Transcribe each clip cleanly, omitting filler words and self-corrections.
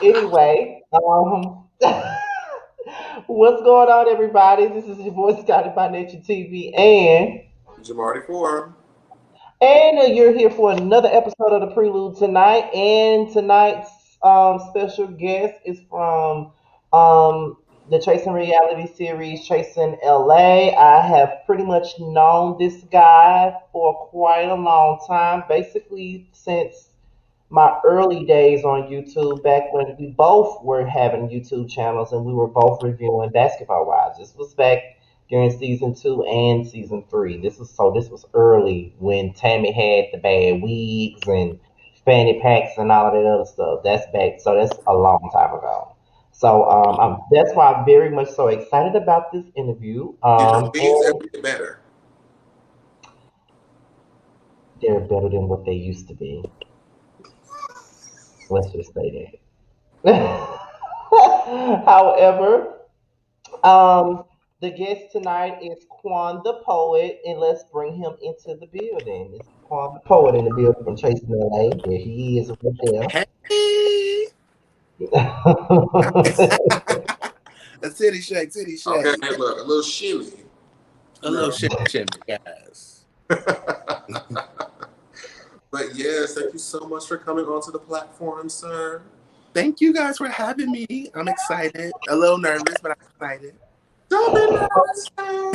Anyway, what's going on, everybody? This is your boy Scotty by Nature TV, Jamar for. you're here for another episode of the Prelude tonight. And tonight's special guest is from the Chasing Reality series, Chasing LA. I have pretty much known this guy for quite a long time, basically since my early days on YouTube, back when we both were having YouTube channels and we were both reviewing Basketball Wives. This was back during season 2 and season 3. This was early when Tammy had the bad wigs and fanny packs and all of that other stuff. That's back, so that's a long time ago. So that's why I'm very much so excited about this interview. Did her wigs And ever get better? they're better than what they used to be. Let's just say that. However, um, the guest tonight is Quan the Poet, and let's bring him into the building. It's Quan the Poet in the building from Chasing LA. There he is right Hey, there. a titty shake, titty Okay, shake. look, a little shimmy. A little shimmy, guys. But yes, thank you so much for coming onto the platform, sir. Thank you guys for having me. I'm excited. A little nervous, but I'm excited. Don't be nervous, sir.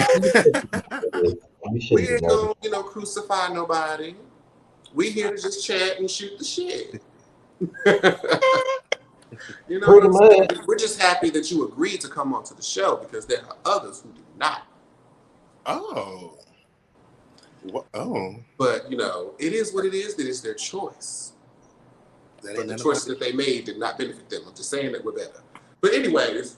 You We shouldn't be ain't nervous. gonna, crucify nobody. We here to just chat and shoot the shit. You know what Pretty I'm saying? much. We're just happy that you agreed to come onto the show because there are others who do not. Oh. Oh. But it is what it is. It is their choice. That But ain't the none choices of that they made did not benefit them. I'm just saying that we're better. But anyways,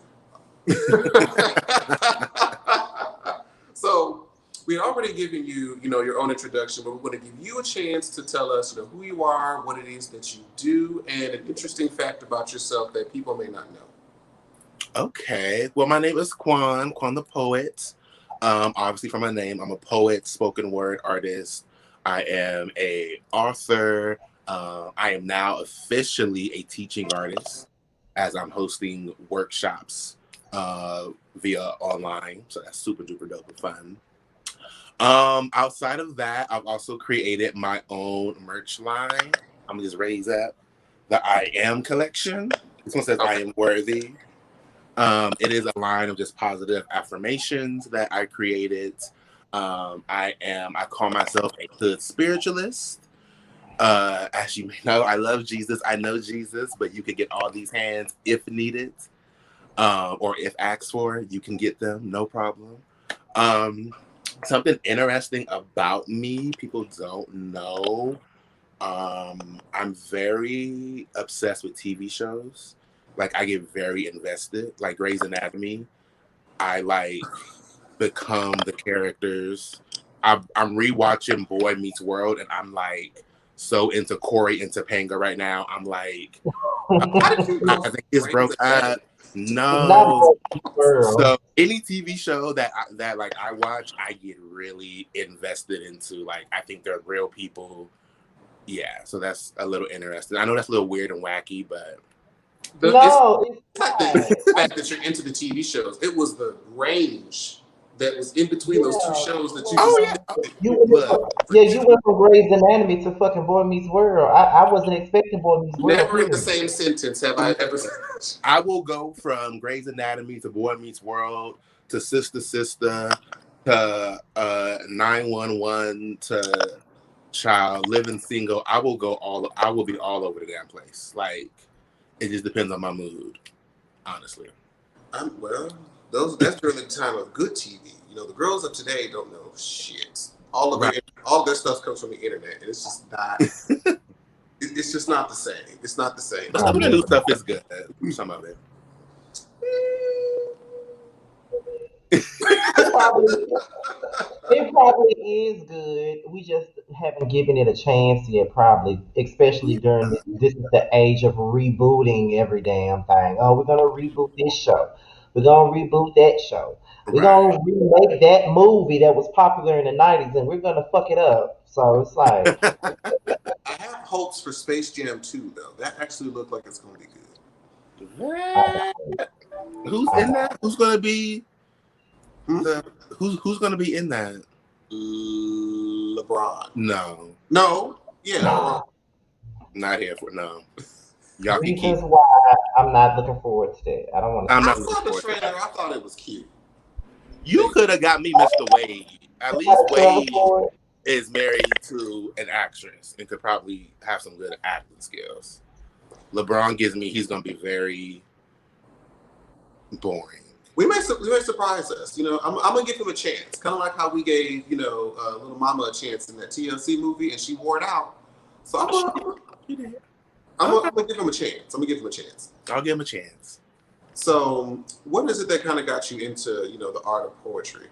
so we've already given you, your own introduction, but we're going to give you a chance to tell us, who you are, what it is that you do, and an interesting fact about yourself that people may not know. Okay. Well, my name is Quan the Poet. Obviously from my name, I'm a poet, spoken word artist. I am a author. I am now officially a teaching artist as I'm hosting workshops via online. So that's super duper dope and fun. Outside of that, I've also created my own merch line. I'm gonna just raise that. The I Am collection. This one says I am worthy. It is a line of just positive affirmations that I created. I call myself a hood spiritualist. As you may know, I love Jesus. I know Jesus, but you can get all these hands if needed, or if asked for, you can get them, no problem. Something interesting about me, people don't know. I'm very obsessed with TV shows. Like I get very invested. Like Grey's Anatomy, I like become the characters. I'm rewatching Boy Meets World, and I'm like so into Corey and Topanga right now. I'm like, How did you know I think it's broke up. Not No. for the world. So any TV show that like I watch, I get really invested into. Like I think they're real people. Yeah, so that's a little interesting. I know that's a little weird and wacky, but No, it's it's not the fact that you're into the TV shows. It was the range that was in between those two shows that you oh just. yeah, You look, went from Grey's Anatomy to fucking Boy Meets World. I wasn't expecting Boy Meets World. Never in the Period. same sentence have I ever said. I will go from Grey's Anatomy to Boy Meets World to Sister to 911 to Child Living Single. I will be all over the damn place. Like it just depends on my mood, honestly. Well, that's during the time of good TV. The girls of today don't know shit. All their stuff comes from the internet, and it's just not. It's just not the same. It's not the same. But some of the new stuff is good. Some of it. It probably is good. We just haven't given it a chance yet, probably. Especially during this is the age of rebooting every damn thing. Oh, we're gonna reboot this show. We're gonna reboot that show. We're Right. gonna remake that movie that was popular in the '90s, and we're gonna fuck it up. So it's like, I have hopes for Space Jam 2, though. That actually looked like it's going to be good. What? Who's I, in that? Who's gonna be Hmm? the who's gonna be in that? LeBron. No, No. Yeah, LeBron. not here for no. Y'all can keep. reasons why I'm not looking forward to that. I don't want to I'm see I not it. looking saw the forward to trailer. that. I thought it was cute. You could have got me Mr. Wade. At I got least a trailer Wade for it. is married to an actress and could probably have some good acting skills. LeBron gives me he's gonna be very boring. We may surprise us. You know, I'm gonna give him a chance. Kind of like how we gave Little Mama a chance in that TLC movie, and she wore it out. So She did. I'm Okay. gonna give him a chance. I'm gonna give him a chance. I'll give him a chance. So, what is it that kind of got you into the art of poetry?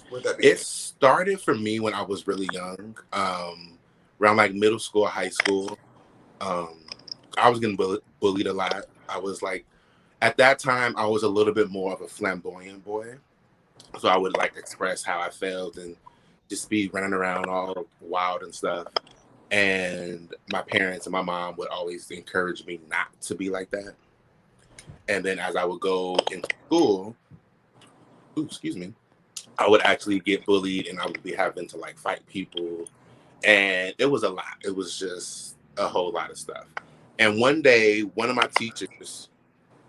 Where'd that It begin? started for me when I was really young, around like middle school, high school. Um, I was getting bullied a lot. I was like, at that time, I was a little bit more of a flamboyant boy. So I would like express how I felt and just be running around all wild and stuff. And my parents and my mom would always encourage me not to be like that. And then as I would go into school, ooh, excuse me, I would actually get bullied and I would be having to like fight people. And it was a lot. It was just a whole lot of stuff. And one day, one of my teachers,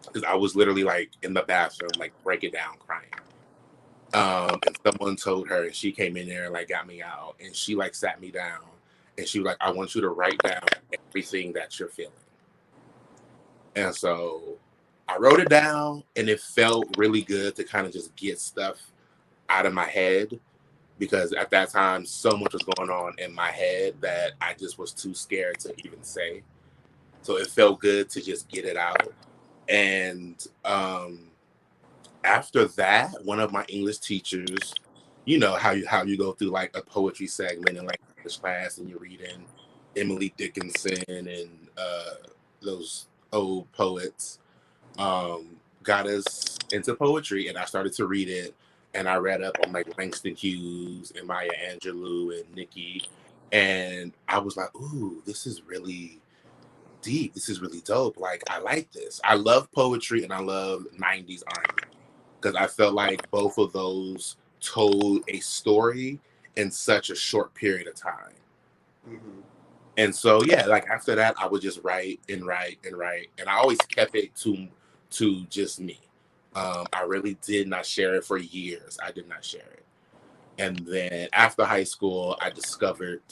because I was literally like in the bathroom, like breaking down crying. And someone told her, and she came in there and like got me out, and she like sat me down, and she was like, "I want you to write down everything that you're feeling." And so I wrote it down, and it felt really good to kind of just get stuff out of my head because at that time so much was going on in my head that I just was too scared to even say. So it felt good to just get it out. And after that, one of my English teachers, you know how you go through like a poetry segment in like English class and you're reading Emily Dickinson and those old poets, got us into poetry and I started to read it and I read up on like Langston Hughes and Maya Angelou and Nikki and I was like, ooh, this is really deep. This is really dope. Like I like this. I love poetry and I love 90s R&B because I felt like both of those told a story in such a short period of time. Mm-hmm. And so yeah, like after that, I would just write and write and write, and I always kept it to just me. I really did not share it for years. I did not share it, and then after high school, I discovered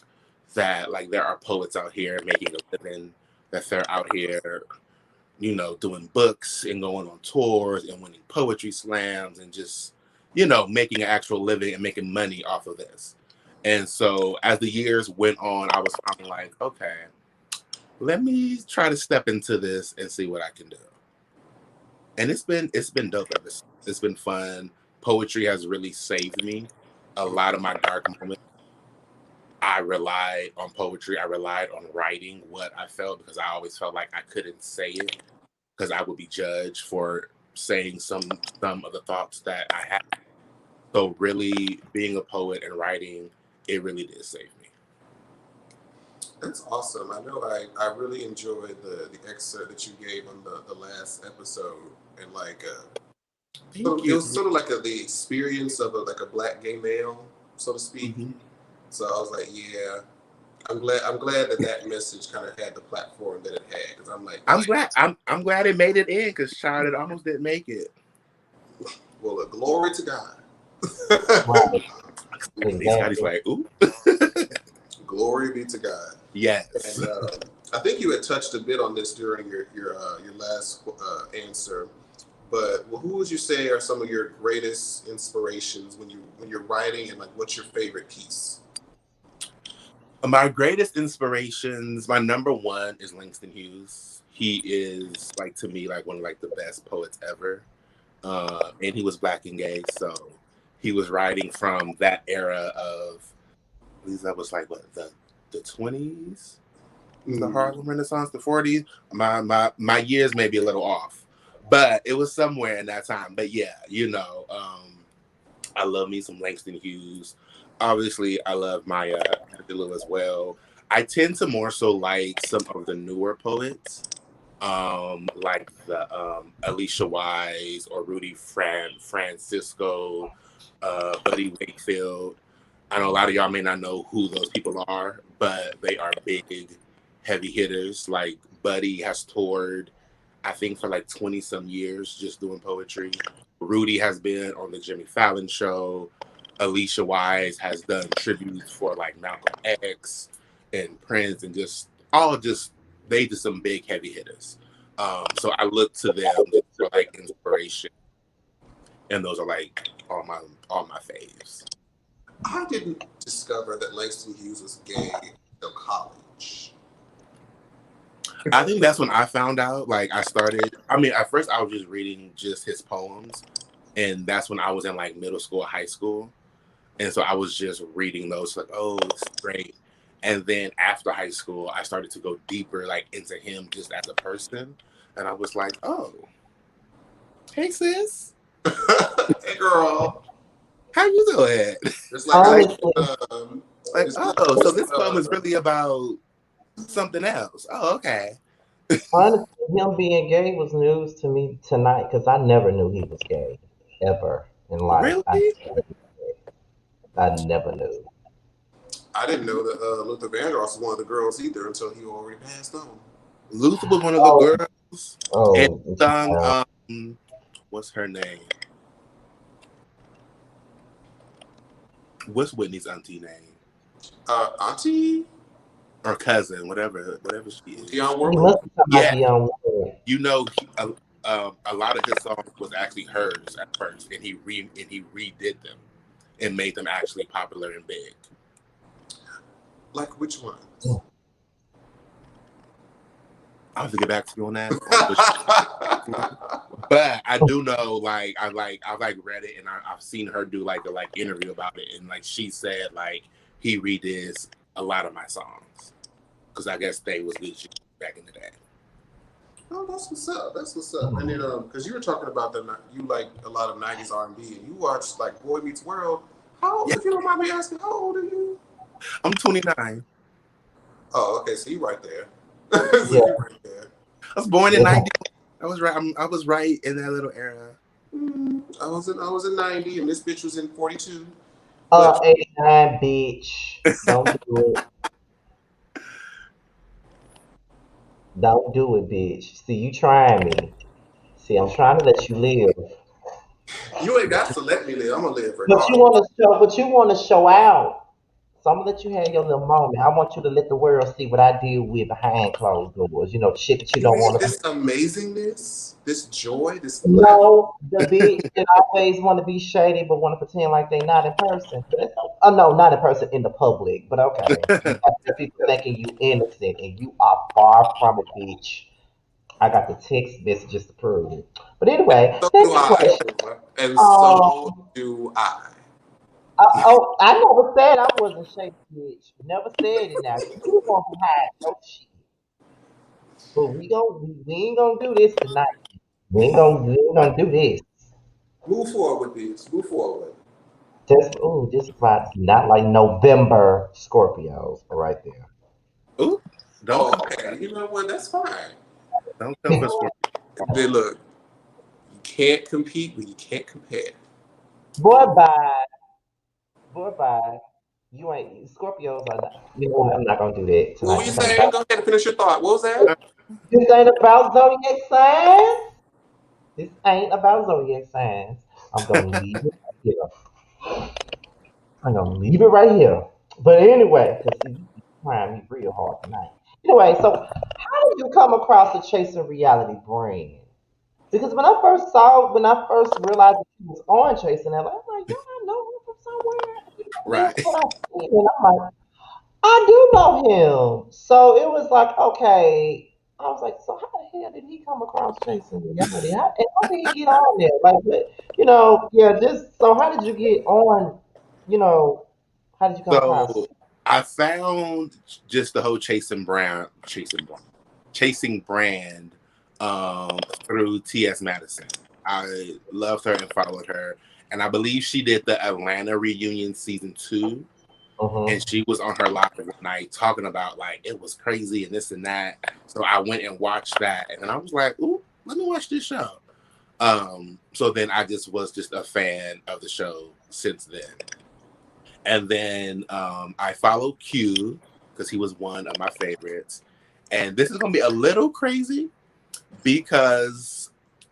that like there are poets out here making a living, that they're out here doing books and going on tours and winning poetry slams and just, making an actual living and making money off of this. And so as the years went on, I was finally like, okay, let me try to step into this and see what I can do. And it's been dope ever since. It's been fun. Poetry has really saved me. A lot of my dark moments, I relied on poetry. I relied on writing what I felt because I always felt like I couldn't say it because I would be judged for saying some of the thoughts that I had. So really being a poet and writing, it really did save me. That's awesome. I know I really enjoyed the excerpt that you gave on the last episode, and like Thank it you. was sort of like the experience of like a black gay male, so to speak. Hmm. So I was like, yeah, I'm glad that message kind of had the platform that it had because I'm like, I'm damn. glad I'm glad it made it in because child, it almost didn't make it. Well, glory to God. Right. Scotty's Exactly. like, ooh. Glory be to God. Yes. And I think you had touched a bit on this during your last answer. But who would you say are some of your greatest inspirations when you're writing, and like what's your favorite piece? My greatest inspirations, my number one is Langston Hughes. He is like to me like one of like the best poets ever. And he was black and gay, so he was writing from that era of I believe that was like what the 20s, the Mm, Harlem Renaissance, the 40s. My years may be a little off, But it was somewhere in that time. But yeah, I love me some Langston Hughes. Obviously, I love Maya Angelou as well. I tend to more so like some of the newer poets, like the Alicia Wise or Rudy Francisco, Buddy Wakefield. I know a lot of y'all may not know who those people are, but they are big, heavy hitters. Like Buddy has toured, I think, for like 20 some years just doing poetry. Rudy has been on the Jimmy Fallon show. Alicia Wise has done tributes for like Malcolm X and Prince and they just some big heavy hitters. So I look to them just for like inspiration, and those are like all my faves. I didn't discover that Langston Hughes was gay until college. I think that's when I found out. Like I started. I mean, at first I was just reading just his poems, and that's when I was in like middle school, high school, and so I was just reading those. Like, oh, it's great. And then after high school, I started to go deeper, like into him just as a person, and I was like, oh, hey sis, Hey girl, how you doing? it's like Honestly, Like, it's oh, so this poem is really about something else. Oh, okay. honestly, him being gay was news to me tonight because I never knew he was gay ever in life. Really? I never knew. I didn't know that Luther Vandross was one of the girls either until he already passed on. Luther was one of the Oh, girls, and oh, sung, yeah. what's her name? What's Whitney's auntie name? Auntie Or cousin, whatever she is. Dionne He Warwick. must be talking about Yeah, Dionne Warwick. a lot of his songs was actually hers at first, and he redid them and made them actually popular and big. Like which ones? I'll have to get back to you on that. But I do know, like, I've read it, and I've seen her do like a interview about it, and like she said, like he redid a lot of my songs because I guess they was good shit back in the day. Oh, that's what's up. That's what's up. And then, because you were talking about you like a lot of '90s R&B, and you watched like Boy Meets World. How old? Yeah. If you don't mind me asking, how old are you? I'm 29. Oh, okay. So you right there. Yeah. You right there. I was born in '90. I was right. I was right in that little era. I was in '90, and this bitch was in '42. 89, bitch. Don't do it. Don't do it, bitch. See, you trying me. See, I'm trying to let you live. You ain't got to let me live. I'm gonna live But you regardless. want to show, but you want to show out. So I'm gonna let you have your little moment. I want you to let the world see what I deal with behind closed doors. You know, the shit that you You don't want want to. this amazingness, this joy, this laughter. No, the bitch that always want to be shady, but want to pretend like they not in person. But oh no, not in person in the public. But okay, you got the people thinking you innocent, and you are far from it, bitch. I got the text messages to prove it. But anyway, So do next I, question. and so Um, do I. I never said I wasn't shady, bitch. Never said it. Now you the one who hide your shit. But we ain't gonna do this tonight. We ain't gonna do this. Move forward with this. Move forward. This vibes not like November Scorpios right there. Ooh, don't Oh, come. okay. You know what? That's fine. Don't come for Scorpio. Then look, you can't compete when you can't compare. Boy, bye. Boy, bye. You ain't Scorpios are not. You know what? I'm not gonna do that What tonight. were you saying? Go ahead and finish your thought. What was that? This ain't about zodiac signs. This ain't about zodiac signs. I'm gonna leave it right here. I'm gonna leave it right here. But anyway, because you trying me real hard tonight. Anyway, so how did you come across the Chasing Reality brand? Because when I first realized that he was on Chasing LA, I'm like, yeah, I know him from somewhere. Right. That's what I see. And I'm like, I do know him. So it was like, okay. I was like, so how the hell did he come across Chasing Reality? And how did he get on there? Like, yeah, just so how did you get on, you know, how did you come across? So I found just the whole chasing brand through T.S. Madison. I loved her and followed her. And I believe she did the Atlanta reunion season 2. And Mm-hmm. she was on her live one night talking about like it was crazy and this and that. So I went and watched that. And then I was like, ooh, let me watch this show. So then I just was just a fan of the show since then. And then I followed Q because he was one of my favorites. And this is gonna be a little crazy because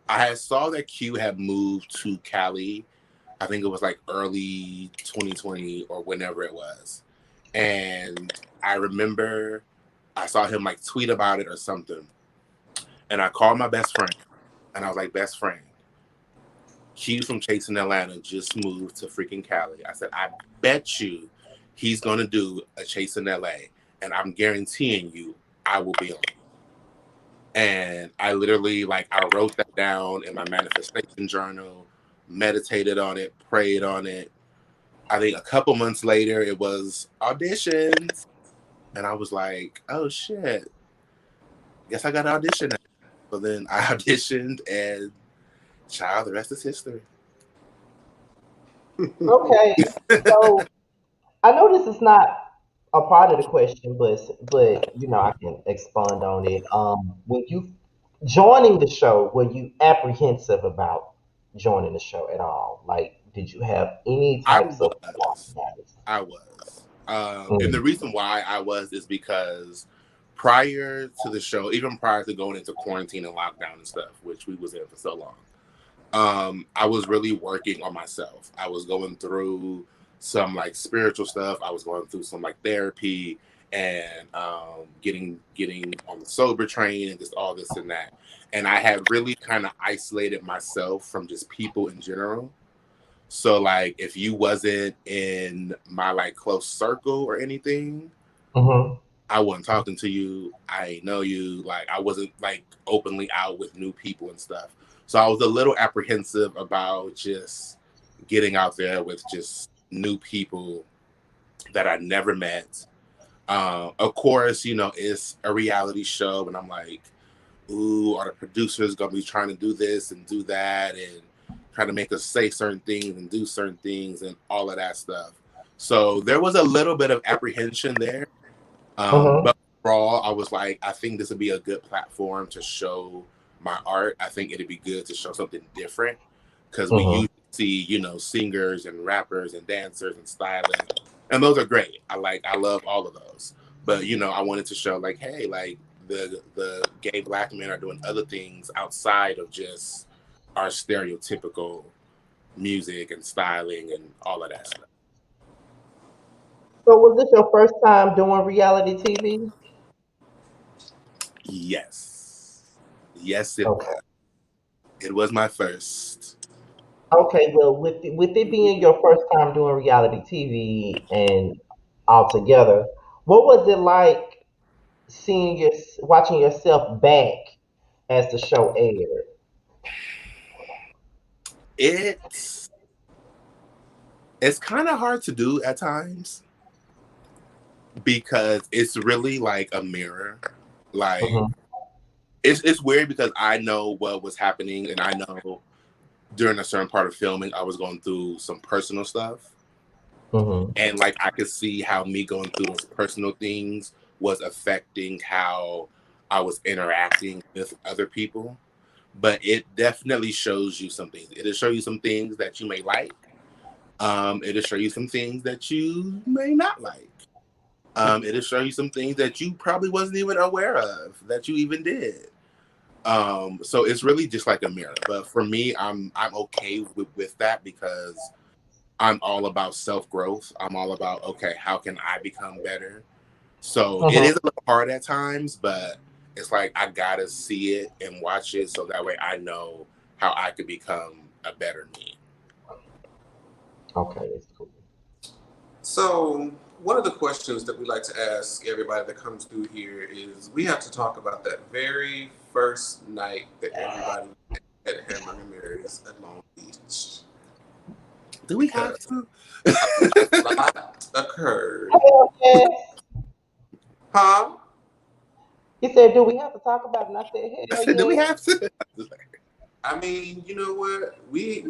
I saw that Q had moved to Cali. I think it was like early 2020 or whenever it was. And I remember I saw him like tweet about it or something. And I called my best friend and I was like, best friend, Q from Chasing Atlanta just moved to freaking Cali. I said, I bet you he's going to do a Chasing LA. And I'm guaranteeing you I will be on. And I literally, like, I wrote that down in my manifestation journal, meditated on it, prayed on it. I think a couple months later, it was auditions. And I was like, oh, shit. Guess I got to audition now. So then I auditioned, and child, the rest is history. Okay, so I know this is not a part of the question, but you know I can expand on it. When you joining the show, were you apprehensive about joining the show at all? Like, did you have any I types of thoughts was. about it? I was. And the Mm. reason why I was is because prior to the show, even prior to going into quarantine and lockdown and stuff, which we was in for so long, I was really working on myself. I was going through some like spiritual stuff. I was going through some like therapy and getting on the sober train and just all this and that. And I had really kind of isolated myself from just people in general. So like if you wasn't in my like close circle or anything, Mm-hmm. I wasn't talking to you. I ain't know you. Like I wasn't like openly out with new people and stuff. So I was a little apprehensive about just getting out there with just new people that I never met. Of course, you know, it's a reality show, and I'm like, ooh, are the producers gonna be trying to do this and do that and trying to make us say certain things and do certain things and all of that stuff. So there was a little bit of apprehension there. Mm-hmm. But overall, I was like, I think this would be a good platform to show my art. I think it'd be good to show something different because we Mm-hmm. usually see, you know, singers and rappers and dancers and stylists, and those are great. I love all of those. But you know, I wanted to show like, hey, like the gay black men are doing other things outside of just our stereotypical music and styling and all of that stuff. So was this your first time doing reality TV? Yes, yes, it Okay. was. It was my first. Okay. Well, with it being your first time doing reality TV and all together, what was it like seeing your watching yourself back as the show aired? It's it's kind of hard to do at times because it's really like a mirror. Like Mm-hmm. it's weird because I know what was happening and I know during a certain part of filming I was going through some personal stuff Mm-hmm. and like I could see how me going through those personal things was affecting how I was interacting with other people. But it definitely shows you some things. It'll show you some things that you may like. It'll show you some things that you may not like. It'll show you some things that you probably wasn't even aware of that you even did. So it's really just like a mirror. But for me, I'm okay with that because I'm all about self growth. I'm all about okay, how can I become better? So it is Mm-hmm. a little hard at times, but it's like I gotta see it and watch it so that way I know how I could become a better me. Okay, that's cool. So, one of the questions that we like to ask everybody that comes through here is we have to talk about that very first night that everybody met at Hamburger Mary's at Long Beach. Do we have Because to? a lot occurred. Hell yes. Huh? He said, "Do we have to talk about it?" And I said, I "Hell said, do we yeah." have to? I mean, you know what? We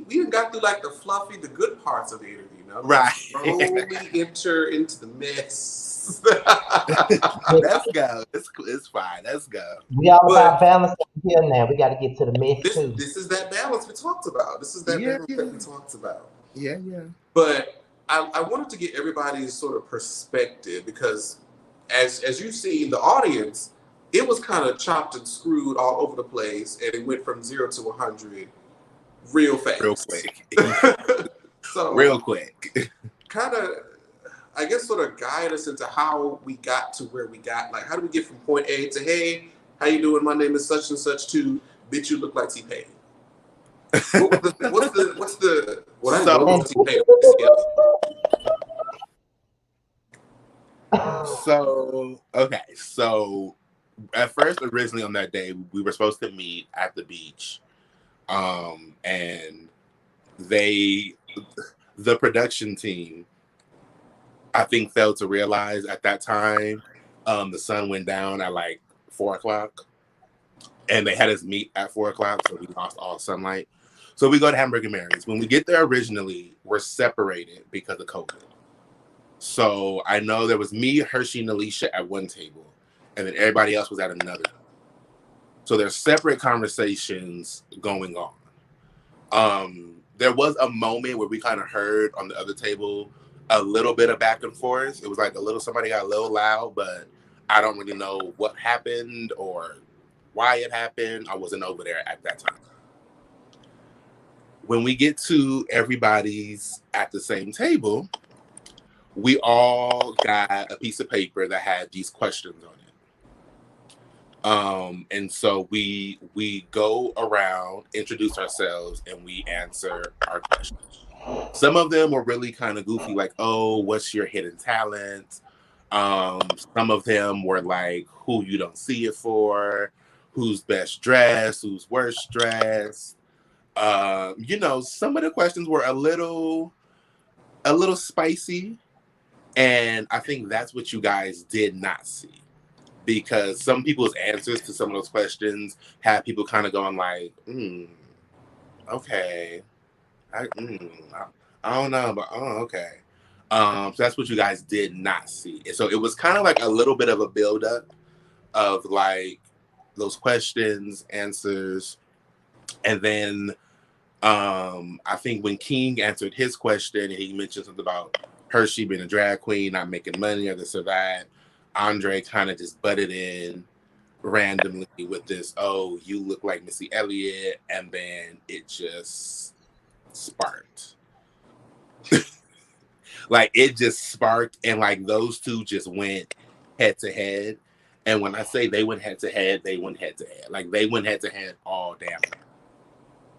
done got through like the fluffy, the good parts of the interview. Now we're gonna Right. slowly enter into the mess. Let's go. It's fine. Let's go. We all about But balance here now. We got to get to the mess this too. this is that balance we talked about. This is that Yeah, balance that yeah. we talked about. Yeah, yeah. But I wanted to get everybody's sort of perspective because as you see, the audience, it was kind of chopped and screwed all over the place, and it went from 0 to 100 real Real fast. quick. So Real quick. kind of, I guess, sort of guide us into how we got to where we got. Like, how do we get from point A to, hey, how you doing? My name is such and such, to, bitch, you look like T-Pain. What's the well, I didn't know So it was T-Pain. okay. So at first, originally on that day, we were supposed to meet at the beach. And the production team, I think, failed to realize at that time, the sun went down at like 4 o'clock, and they had us meet at 4 o'clock, so we lost all sunlight. So we go to Hamburger Mary's. When we get there originally, we're separated because of COVID. So I know there was me, Hershey, and Alicia at one table, and then everybody else was at another. So there's separate conversations going on. There was a moment where we kind of heard on the other table a little bit of back and forth. It was like somebody got a little loud, but I don't really know what happened or why it happened. I wasn't over there at that time. When we get to everybody's at the same table, we all got a piece of paper that had these questions on it. And so we go around, introduce ourselves, and we answer our questions. Some of them were really kind of goofy, like, oh, what's your hidden talent? Some of them were like, who you don't see it for, who's best dressed, who's worst dressed. Some of the questions were a little spicy. And I think that's what you guys did not see. Because some people's answers to some of those questions have people kind of going like, okay. I don't know, but okay. So that's what you guys did not see. And so it was kind of like a little bit of a buildup of like those questions, answers. And then I think when King answered his question and he mentioned something about Hershey being a drag queen, not making money or this or that, Andre kind of just butted in randomly with this, oh, you look like Missy Elliott, and then it just sparked. Like it just sparked, and like those two just went head to head. And when I say they went head to head, they went head to head. Like they went head to head all damn.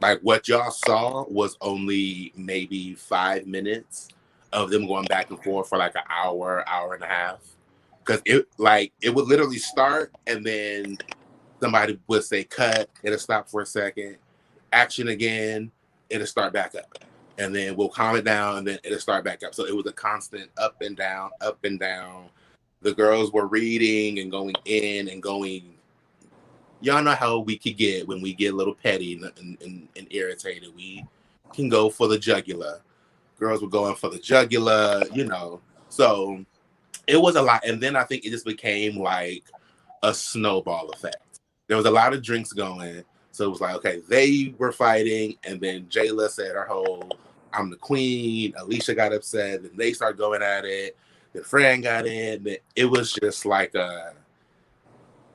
Like what y'all saw was only maybe 5 minutes of them going back and forth for like an hour and a half. Because it would literally start and then somebody would say cut, it'll stop for a second, action again, it'll start back up. And then we'll calm it down and then it'll start back up. So it was a constant up and down, up and down. The girls were reading and going in and going. Y'all know how we could get when we get a little petty and irritated. We can go for the jugular. Girls were going for the jugular, So it was a lot. And then I think it just became like a snowball effect. There was a lot of drinks going. So it was like, okay, they were fighting. And then Jayla said her whole, I'm the queen. Alicia got upset. Then they started going at it. Then Fran got in. Then it was just like a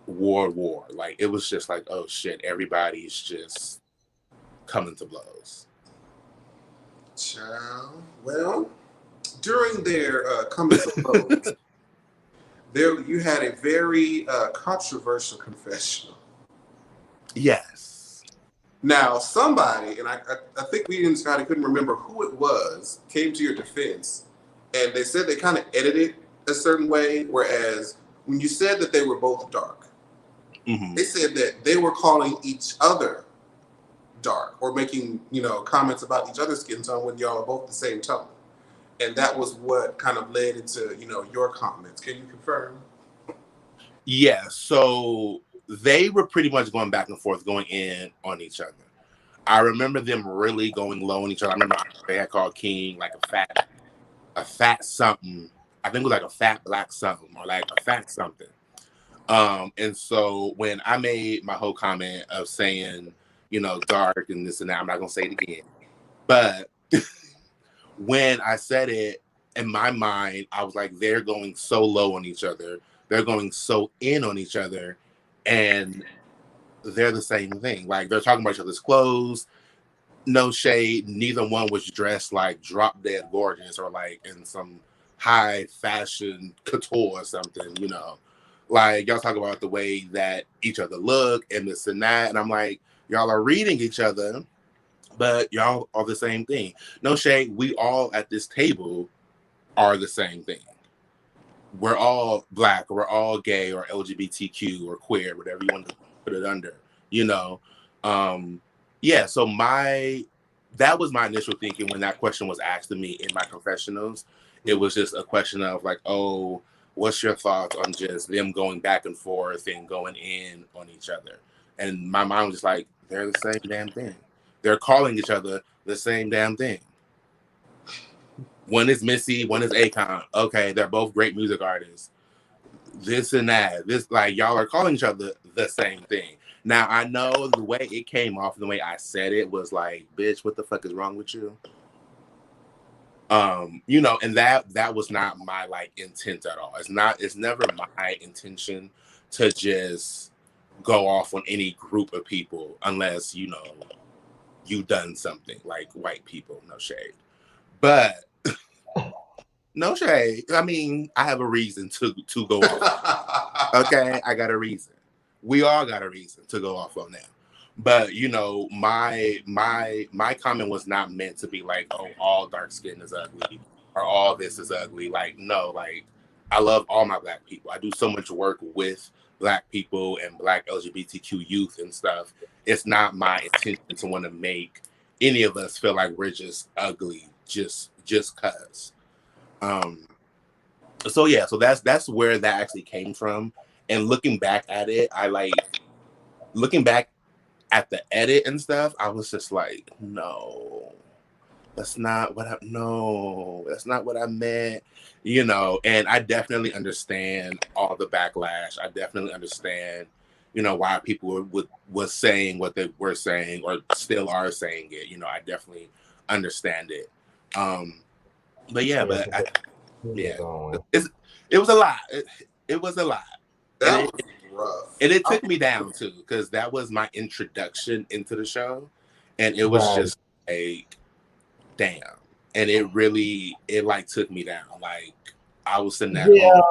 war. Like it was just like, oh shit, everybody's just coming to blows. Child. Well, during their coming to blows, there you had a very controversial confessional. Yes. Now, somebody, and I think we and Scotty couldn't remember who it was, came to your defense, and they said they kind of edited a certain way, whereas when you said that they were both dark, they said that they were calling each other dark or making, comments about each other's skin tone when y'all are both the same tone. And that was what kind of led into, your comments. Can you confirm? Yeah, so they were pretty much going back and forth, going in on each other. I remember them really going low on each other. I remember they had called King like a fat something. I think it was like a fat black something or like a fat something. And so when I made my whole comment of saying, you know, dark and this and that, I'm not gonna say it again. But when I said it, in my mind, I was like, they're going so low on each other, they're going so in on each other, and they're the same thing. Like they're talking about each other's clothes. No shade, neither one was dressed like drop dead gorgeous or like in some high fashion couture or something, you know. Like y'all talk about the way that each other look and this and that, and I'm like, y'all are reading each other, but y'all are the same thing. No shade, we all at this table are the same thing. We're all black, or we're all gay, or LGBTQ, or queer, whatever you want to put it under, you know. Um, yeah, so that was my initial thinking when that question was asked to me in my confessionals. It was just a question of like, oh, what's your thoughts on just them going back and forth and going in on each other? And my mind was just like, they're the same damn thing. They're calling each other the same damn thing. One is Missy, one is Akon. Okay, they're both great music artists. This and that. This, like, y'all are calling each other the same thing. Now I know the way it came off, the way I said it was like, bitch, what the fuck is wrong with you? You know, and that was not my like intent at all. It's never my intention to just go off on any group of people unless, you know, you done something like white people, no shade. But no shade. I mean, I have a reason to go off. Okay, I got a reason. We all got a reason to go off on them. But you know, my comment was not meant to be like, oh, all dark skin is ugly or all this is ugly. Like, no, like I love all my black people. I do so much work with black people and black LGBTQ youth and stuff. It's not my intention to want to make any of us feel like we're just ugly just cause. Um, so yeah, so that's where that actually came from. And looking back at it, I like looking back at the edit and stuff, I was just like, no, that's not what I meant, you know. And I definitely understand all the backlash. I definitely understand, you know, why people was saying what they were saying or still are saying it. You know, I definitely understand it. Um, but yeah, Yeah, but because yeah, going. it was a lot. It was a lot, and That was rough. it took me down too because that was my introduction into the show, and it was Right. just like, damn, and it like took me down. Like I was sitting at home, Yeah,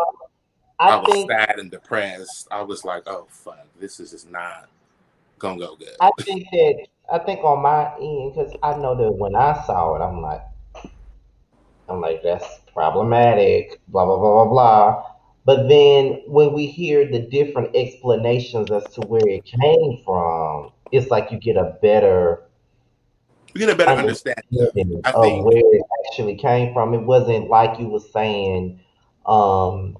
I I was think sad and depressed. I was like, oh fuck, this is just not gonna go good. I think on my end, because I know that when I saw it, I'm like, that's problematic, blah, blah, blah, blah, blah. But then when we hear the different explanations as to where it came from, it's like you get a better You get a better understanding of it. understanding I of think where it actually came from. It wasn't like you were saying, um,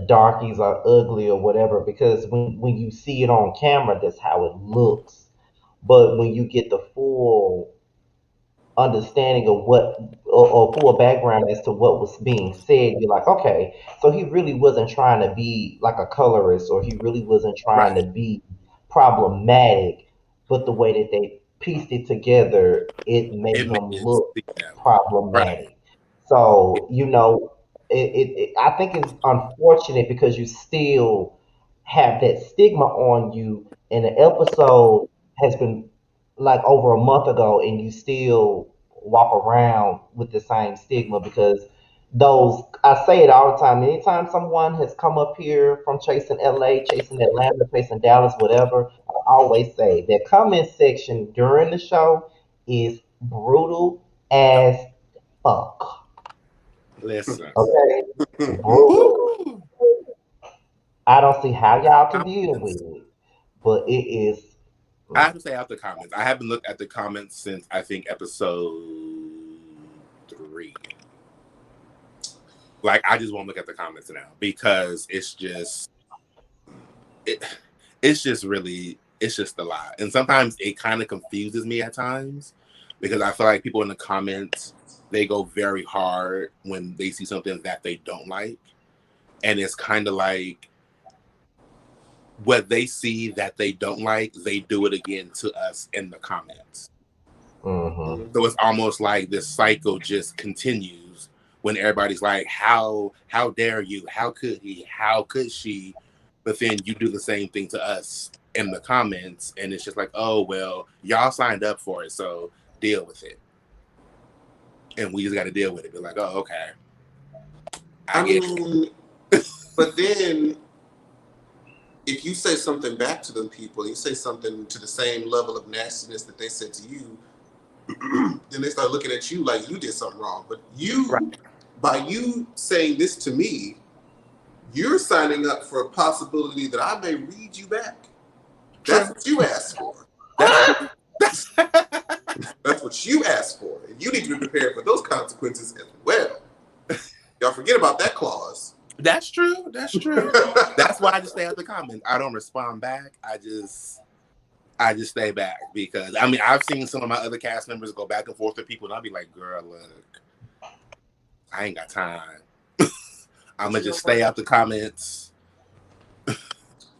darkies are ugly or whatever, because when you see it on camera, that's how it looks. But when you get the full understanding of or full background as to what was being said, you're like, okay, so he really wasn't trying to be like a colorist, or he really wasn't trying to right. be problematic, but the way that they pieced it together, it made It made him it look seem right. problematic. So, I think it's unfortunate because you still have that stigma on you, and the episode has been like over a month ago, and you still walk around with the same stigma, because those, I say it all the time, anytime someone has come up here from chasing LA, chasing Atlanta, chasing Dallas, whatever, I always say their comment section during the show is brutal as fuck. Listen. Okay? Brutal. Woo! I don't see how y'all can deal with Comments. it, but it is. I have to say out the comments. I haven't looked at the comments since I think episode 3. Like I just won't look at the comments now because it, it's just really it's just a lot, and sometimes it kind of confuses me at times because I feel like people in the comments they go very hard when they see something that they don't like, and it's kind of like what they see that they don't like, they do it again to us in the comments. Mm-hmm. So it's almost like this cycle just continues when everybody's like, how dare you? How could he? How could she? But then you do the same thing to us in the comments, and it's just like, oh well, y'all signed up for it, so deal with it. And we just gotta deal with it. Be like, oh, okay. I I get it. mean, but then if you say something back to them people, you say something to the same level of nastiness that they said to you, then they start looking at you like you did something wrong. But Right. by you saying this to me, you're signing up for a possibility that I may read you back. That's True. what you asked for. That's true. That's That's what you asked for. And you need to be prepared for those consequences as well. Y'all forget about that clause. that's true. That's true. That's why I just stay out the comments. I don't respond back. I just stay back because I mean I've seen some of my other cast members go back and forth with people, and I'll be like, "Girl, look, I ain't got time. I'm gonna just stay out the comments."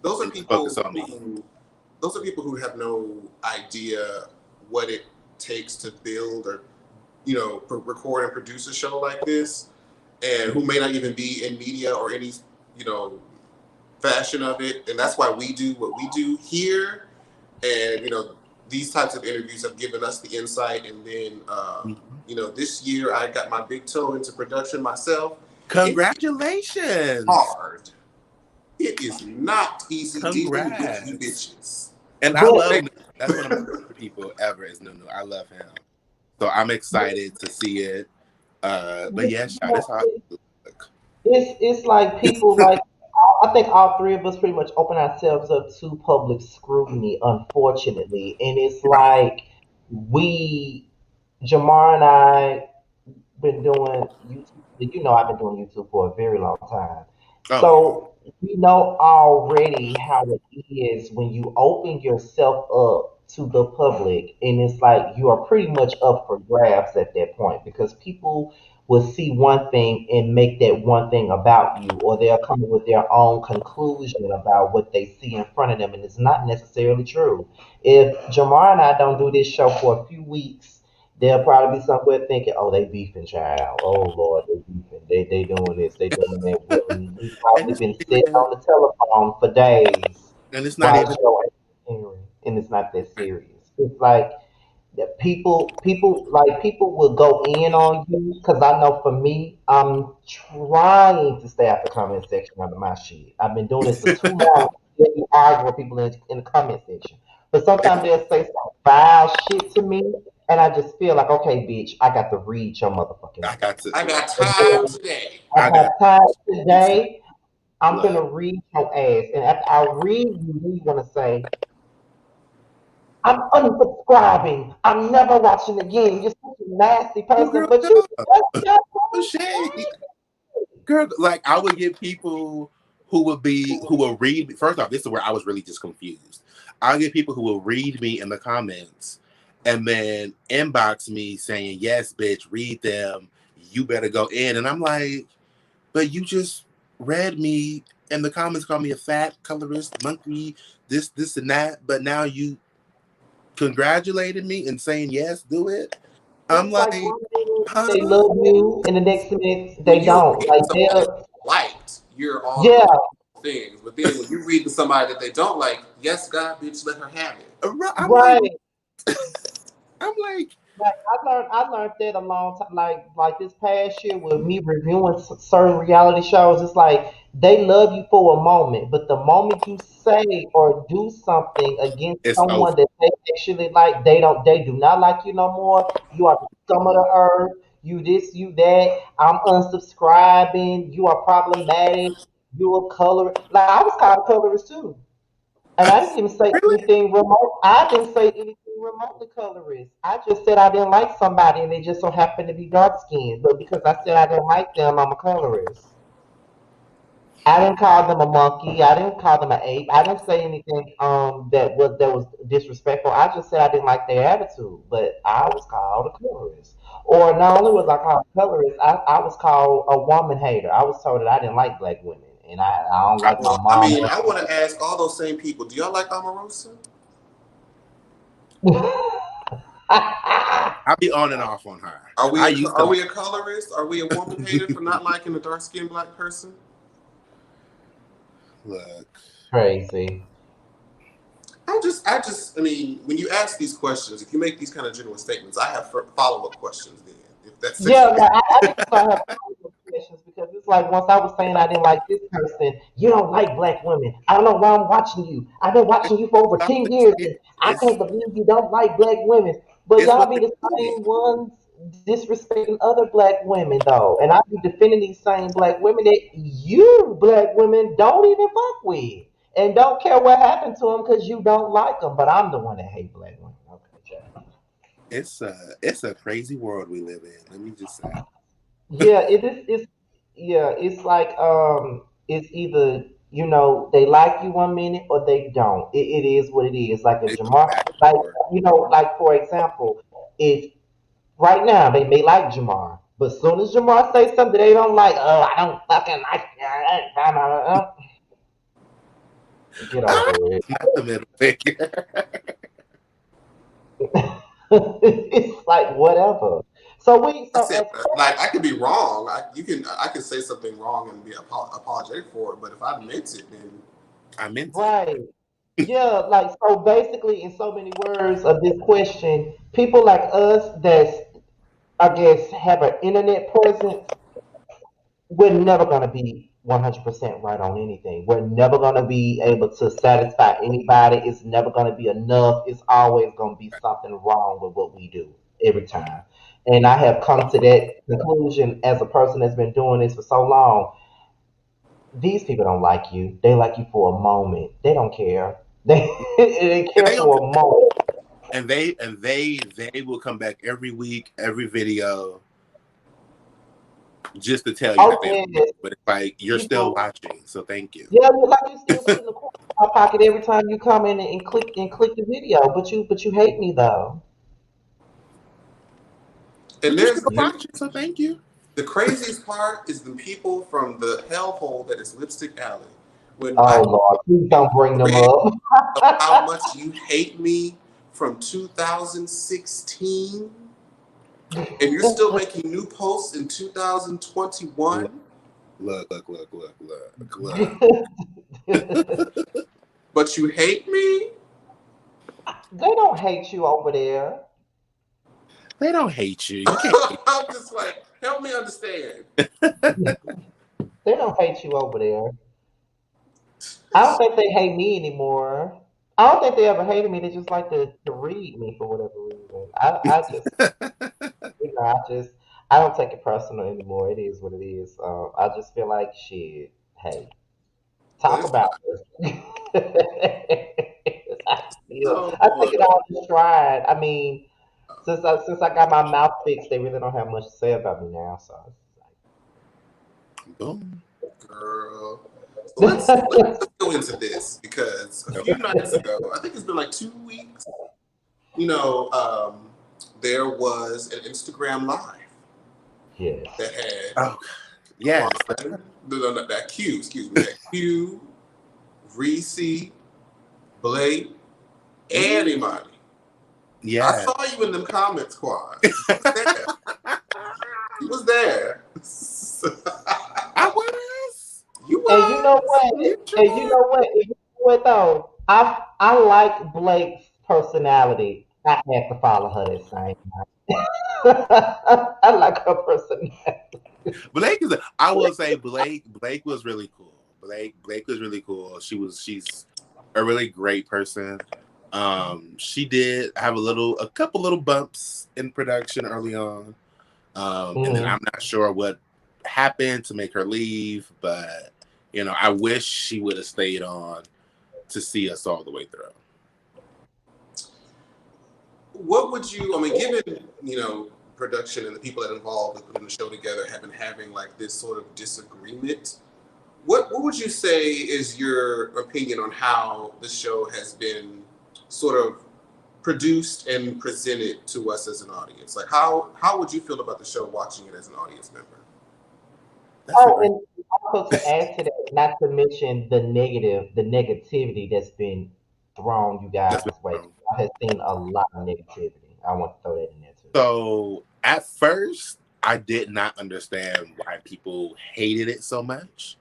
Those are And people focus on me. those are people who have no idea what it takes to build or record and produce a show like this, and who may not even be in media or any you know fashion of it. And that's why we do what we do here. And these types of interviews have given us the insight. And then this year I got my big toe into production myself. It's Congratulations! hard. It is not easy dealing with you Congrats! bitches. And I But love Nunu. That's one of my favorite people ever. Is Nunu. I love him. So I'm excited to see it. But yeah, shout this hot. it's like people like I think all three of us pretty much open ourselves up to public scrutiny, unfortunately, and it's Right. like we, Jamar and I, been doing YouTube. I've been doing YouTube for a very long time. Oh yeah. So we know already how it is when you open yourself up to the public, and it's like you are pretty much up for grabs at that point because people will see one thing and make that one thing about you, or they'll come up with their own conclusion about what they see in front of them, and it's not necessarily true. If Jamar and I don't do this show for a few weeks, they'll probably be somewhere thinking, "Oh, they beefing, child. Oh Lord, they beefing. They doing this. They doing that." When we And probably it's been not sitting even. on the telephone for days And it's not while the even. show ain't airing, and it's not that serious. It's like that people will go in on you because I know for me, I'm trying to stay out the comment section under my shit. I've been doing this for too long. Let me argue with people in the comment section, but sometimes they'll say some vile shit to me, and I just feel like, okay, bitch, I got to read your motherfucking I got to. I got mind. time today. I I got got time you to today. I'm look. gonna read your ass, and after I read you, you want to say, I'm unsubscribing. I'm never watching again. You're such a nasty Oh person, girl, but you no. just got No shade. Girl, like I would get people who will read. First off, this is where I was really just confused. I'll get people who will read me in the comments and then inbox me saying, "Yes, bitch, read them. You better go in." And I'm like, "But you just read me in the comments, call me a fat colorist monkey, this, and that. But now you congratulated me and saying yes, do it." I'm it's like like, one minute they huh? love you, and the next minute When they you're don't. reading Like somebody they're you liked, you're all of yeah, those things. But then when you're reading somebody that they don't like, yes, God, bitch, let her have it. I'm like, right. I'm like, Like I learned that a long time. Like this past year with me reviewing certain reality shows, it's like they love you for a moment, but the moment you say or do something against it's over. someone that they actually like, they do not like you no more. You are the scum of the earth. You this, you that. I'm unsubscribing. You are problematic. You a color. Like I was called a colorist too. And I didn't even say Really? anything remote. I didn't say anything remotely colorist. I just said I didn't like somebody, and they just so happened to be dark skinned. But because I said I didn't like them, I'm a colorist. I didn't call them a monkey. I didn't call them an ape. I didn't say anything that was disrespectful. I just said I didn't like their attitude. But I was called a colorist. Or not only was I called a colorist, I was called a woman hater. I was told that I didn't like black women, and I don't like my Well, I mom. mean, I want to ask all those same people. Do y'all like Omarosa? I'll be on and off on her. Are we I a, used to are like we a colorist? Are we a woman hater for not liking a dark skinned black person? look. Crazy. I mean, when you ask these questions, if you make these kind of general statements, I have follow up questions. Then, if that's Yeah, it. like, I need to start having conversations because it's like once I was saying I didn't like this person, you don't like black women. I don't know why I'm watching you. I've been watching you for over 10 years and I can't It's believe you don't like black women. But it's y'all what be they the do. same ones disrespecting other black women though. And I be defending these same black women that you black women don't even fuck with. And don't care what happened to them because you don't like them. But I'm the one that hate black women. Okay, Jack. It's a crazy world we live in. Let me just say. Yeah, it is. It's yeah. It's like it's either they like you one minute or they don't. It is what it is. Like a It goes Jamar, back and like forth. like for example, if right now they may like Jamar, but as soon as Jamar says something they don't like, oh, I don't fucking like that. Get Ah, over it. not the middle figure. It's like whatever. I So said, as like, I could be wrong. I could say something wrong and be apologetic for it. But if I meant it, then I meant it. right. Yeah, like so basically in so many words of this question, people like us that's I guess have an internet presence, we're never gonna be 100% right on anything. We're never gonna be able to satisfy anybody. It's never gonna be enough. It's always gonna be something wrong with what we do every time. And I have come to that conclusion as a person that's been doing this for so long. These people don't like you. They like you for a moment. They don't care. They And care they don't for a moment. they will come back every week, every video, just to tell you Oh that they love you. yes, But it's like you're still people. watching, so thank you. Yeah, you like you still put in the corner of my pocket every time you come in and click the video. But you hate me though. But and you're there's still watching, so thank you. the craziest part is the people from the hellhole that is Lipstick Alley. When I Oh Lord, please a don't bring them thread up. of how much you hate me from 2016, and you're still making new posts in Look, 2021, look. but you hate me? They don't hate you over there. They don't hate you. You can't hate. I'm just like, help me understand. They don't hate you over there. I don't think they hate me anymore. I don't think they ever hated me. They just like to read me for whatever reason. I just I don't take it personal anymore. It is what it is. I just feel like shit. Hey, But talk it's about this. so I take it look, all in stride. I mean, since I got my mouth fixed, they really don't have much to say about me now. So Boom. girl. So let's it's go into this because a few Okay. nights ago, I think it's been like 2 weeks. You know, there was an Instagram live yes. that had Oh, Quan, yes. no, not that Q, excuse me, that Q, Reese, Blake, and Ooh, Imani. I yes. saw you in them comments, Quan. You was there. You was there. I was. You And you know was. what? You And you sure? know what? And you know what though? I like Blake's personality. I had to follow her that same night. I like her personality. Blake is. I will say Blake. Blake was really cool. Blake was really cool. She's a really great person. She did have a couple little bumps in production early on. And then I'm Hmm. not sure what happened to make her leave, but I wish she would have stayed on. to see us all the way through. What would you? I mean, given production and the people that involved in putting the show together have been having like this sort of disagreement. What would you say is your opinion on how the show has been sort of produced and presented to us as an audience? Like how would you feel about the show watching it as an audience member? And also to add to that, not to mention the negativity that's been thrown you guys' way. I have seen a lot of negativity. I want to throw that in there too. So at first, I did not understand why people hated it so much.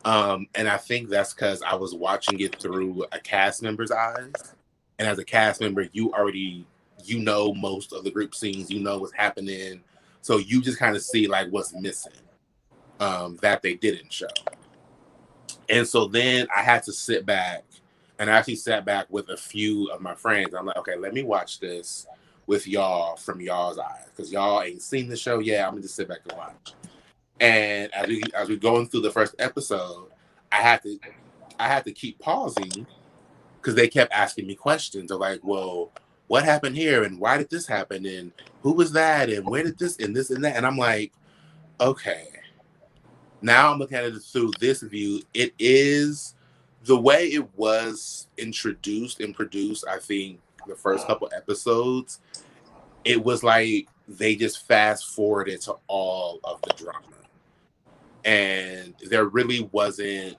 And I think that's because I was watching it through a cast member's eyes. And as a cast member, you know most of the group scenes, you know what's happening. So you just kind of see like what's missing that they didn't show. And so then I had to sit back, and I actually sat back with a few of my friends. I'm like, okay, let me watch this with y'all from y'all's eyes, because y'all ain't seen the show yet. I'm gonna just sit back and watch. And as we going through the first episode, I had to keep pausing because they kept asking me questions. They're like, well, what happened here, and why did this happen, and who was that, and where did this and that? And I'm like, okay. Now I'm looking at it through this view. It is the way it was introduced and produced. I think the first couple episodes, it was like they just fast forwarded to all of the drama. And there really wasn't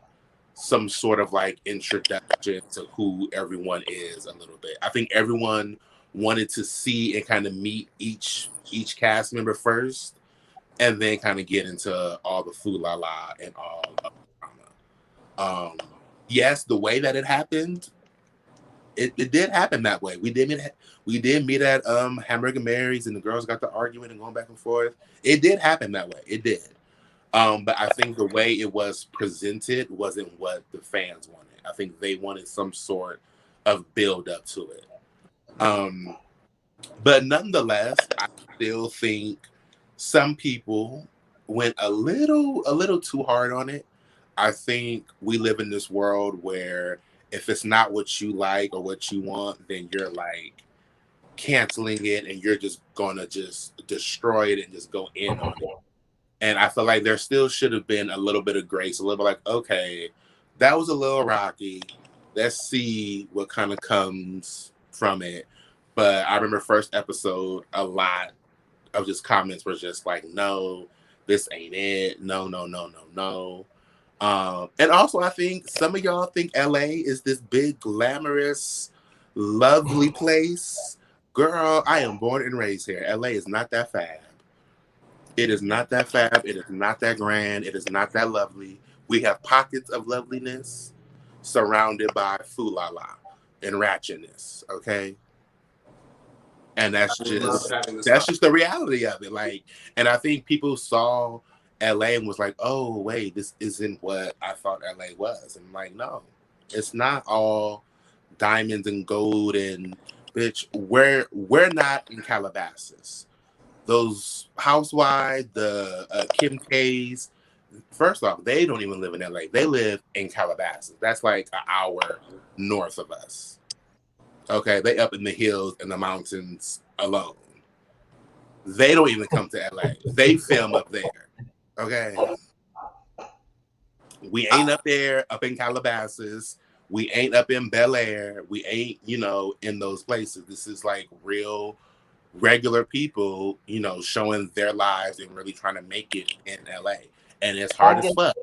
some sort of like introduction to who everyone is a little bit. I think everyone wanted to see and kind of meet each cast member first, and then kind of get into all the foo-la-la and all of the drama. Yes, the way that it happened, it did happen that way. We did meet at Hamburger Mary's, and the girls got to arguing and going back and forth. It did happen that way. It did. But I think the way it was presented wasn't what the fans wanted. I think they wanted some sort of build up to it. But nonetheless, I still think some people went a little too hard on it. I think we live in this world where if it's not what you like or what you want, then you're like canceling it, and you're just gonna just destroy it and just go in on it. And I feel like there still should have been a little bit of grace, a little bit like, okay, that was a little rocky. Let's see what kind of comes from it. But I remember first episode, a lot of just comments were just like, no, this ain't it. No. And also, I think some of y'all think LA is this big, glamorous, lovely place. Girl, I am born and raised here. LA is not that fab. It is not that fab. It is not that grand. It is not that lovely. We have pockets of loveliness surrounded by foo-la-la and ratchetness, okay? And that's just the reality of it. Like, and I think people saw LA and was like, oh, wait, this isn't what I thought LA was. And I'm like, no, it's not all diamonds and gold and bitch, we're not in Calabasas. Those housewives, the Kim K's, first off, they don't even live in LA. They live in Calabasas. That's like an hour north of us. Okay, they up in the hills and the mountains alone. They don't even come to LA. They film up there. Okay. We ain't up there, up in Calabasas. We ain't up in Bel Air. We ain't, in those places. This is like real, regular people, showing their lives and really trying to make it in LA. And it's hard as fuck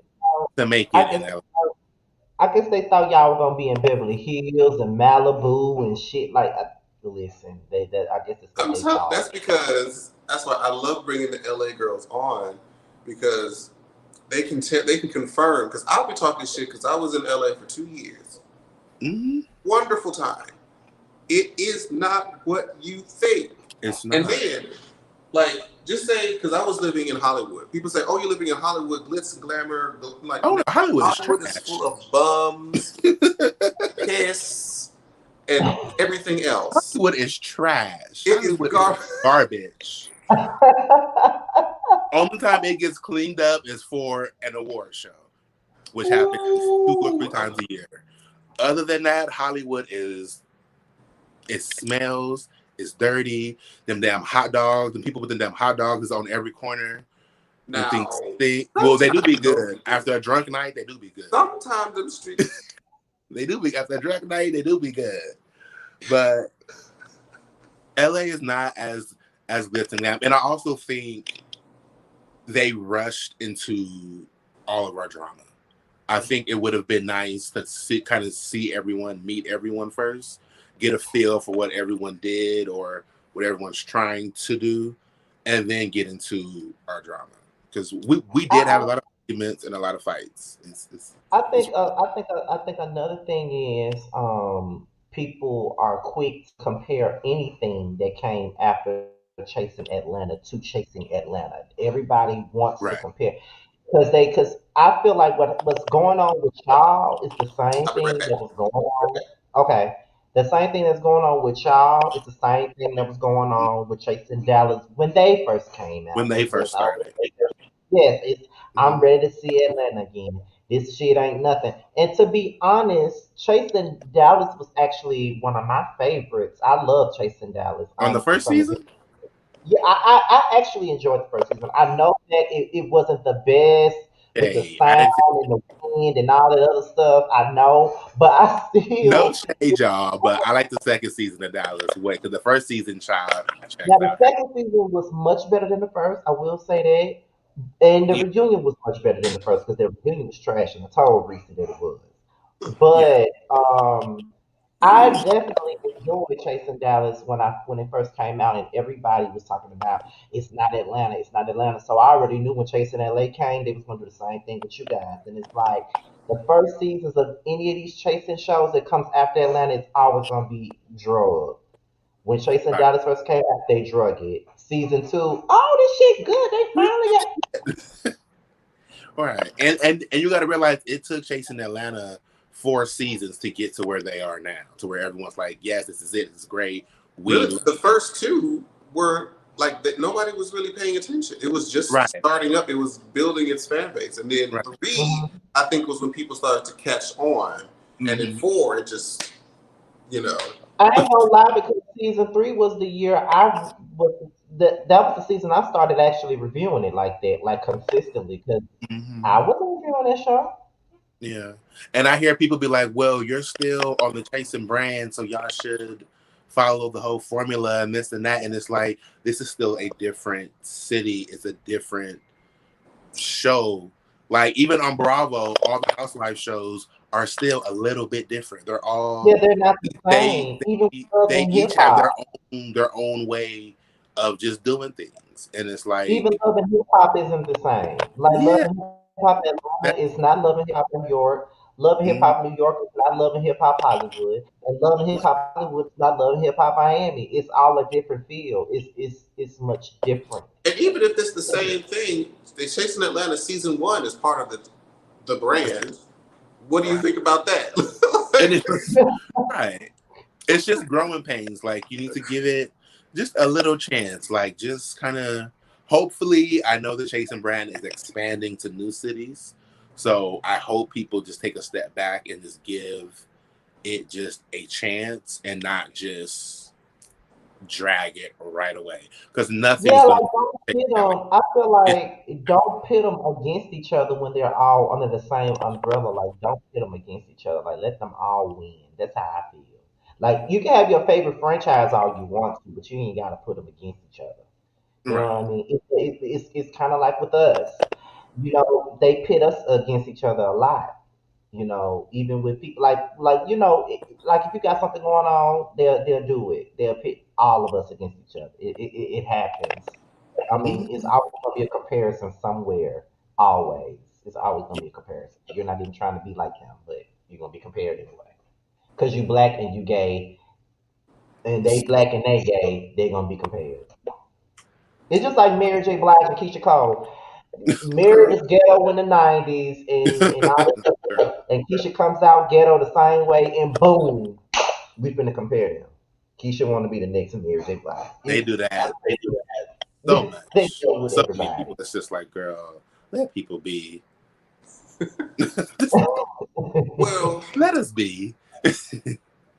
to make it in LA. I guess they thought y'all were gonna be in Beverly Hills and Malibu and shit like. Listen, I guess it's what they thought. That's why I love bringing the LA girls on, because they can confirm. Because I'll be talking shit because I was in LA for 2 years. Mm-hmm. Wonderful time. It is not what you think. It's not. And then, like, just say, because I was living in Hollywood. People say, "Oh, you're living in Hollywood, glitz and glamour." Like, oh, no, Hollywood is full of bums, piss, and everything else. Hollywood is trash. It is garbage. Only time it gets cleaned up is for an award show, which happens 2 or 3 times a year. other than that, Hollywood it smells, it's dirty. Them damn hot dogs, and people with them damn hot dogs is on every corner. Them Now, things stink. Well, they do be sometimes those good. people, After a drunk night, they do be good. sometimes them streets. They do be after a drunk night, they do be good. But LA is not as good to them. And I also think they rushed into all of our drama. I think it would have been nice to see everyone, meet everyone first, get a feel for what everyone did or what everyone's trying to do, and then get into our drama. Because we I, did have a I lot of arguments and a lot of fights. It's I think another thing is people are quick to compare anything that came after chasing Atlanta to chasing Atlanta. Everybody wants to right. compare because I feel like what's going on with y'all is the same I'll be right thing back. that was going on. Okay, the same thing that's going on with y'all is the same thing that was going on with chasing Dallas when they first came When out. they It was first started. yes, I'm Mm-hmm. ready to see Atlanta again. This shit ain't nothing. And to be honest, Chasing Dallas was actually one of my favorites. I love Chasing Dallas, On the honestly. first season? Yeah, I actually enjoyed the first season. I know that it wasn't the best with the Hey, I sound didn't see and the wind and all that other stuff. I know, but I no still shade, y'all, but I like the second season of Dallas way because the first season, child, I now checked the out. second season was much better than the first. I will say that. And the Yeah, reunion was much better than the first because the reunion was trash, and I told Reese that it was. yeah. But I definitely enjoyed Chasing Dallas when it first came out, and everybody was talking about it's not Atlanta, it's not Atlanta. So I already knew when Chasing LA came, they was gonna do the same thing with you guys. And it's like the first seasons of any of these chasing shows that comes after Atlanta, it's always gonna be drug. When Chasing Right. Dallas first came out, they drug it. Season two, oh, this shit good. They finally got. All right, and you got to realize it took Chasing Atlanta 4 seasons to get to where they are now, to where everyone's like, yes, this is it, this is great. Really, We the first two were like that. Nobody was really paying attention. It was just right, starting up. It was building its fan base, and then right. 3, Mhm. I think, was when people started to catch on, and then Mm-hmm. 4, it just, you know, I ain't gonna lie because season three was the year I was that was the season I started actually reviewing it like that, like consistently, because Mm-hmm. I wasn't reviewing that show. Yeah, and I hear people be like, "Well, you're still on the Chasing brand, so y'all should follow the whole formula and this and that." And it's like this is still a different city. It's a different show. Like even on Bravo, all the housewife shows are still a little bit different. They're all Yeah, they're not the same. Even Love they and Hip each have Hop, their own way of just doing things, and it's even like, Love and Hip Hop isn't the same. Like Love yeah, and Hip Hop that, Atlanta is not Love and Hip Hop New York. Love and Hip mm, Hop New York is not Love and Hip Hop Hollywood, and Love and Hip Hop Hollywood is not Love and Hip Hop Miami. It's all a different feel. It's much different. and even if it's the same thing, they Chasing Atlanta season 1 is part of the brand. What do you right, think about that? and it's right. It's just growing pains. Like you need to give it just a little chance. Like just kind of hopefully I know the Chasing brand is expanding to new cities. So I hope people just take a step back and just give it just a chance and not just drag it right away. Because Yeah, nothing's gonna like don't take pit that way. them. I feel It's like don't pit them against each other when they're all under the same umbrella. Like don't pit them against each other. Like let them all win. That's how I feel. Like you can have your favorite franchise all you want to, but you ain't gotta put them against each other. You know right. what I mean? It's kind of like with us. You know, they pit us against each other a lot. You know, even with people like like if you got something going on, they'll do it. They'll pit all of us against each other. It happens. I mean, it's Mhm. always gonna be a comparison somewhere. Always, it's always gonna be a comparison. You're not even trying to be like him, but you're gonna be compared anyway. Cause you black and you gay, and they black and they gay, they're gonna be compared. It's just like Mary J. Blige and Keisha Cole. Mary Girl. was ghetto in the '90s and all this Girl. stuff, and Keisha comes out ghetto the same way, and boom, we finna compare them. Keisha want to be the next Mary J. Blige. They do that They do so that. They much. do it with So many everybody. people. It's just like, girl, let people be. Well, Let us be.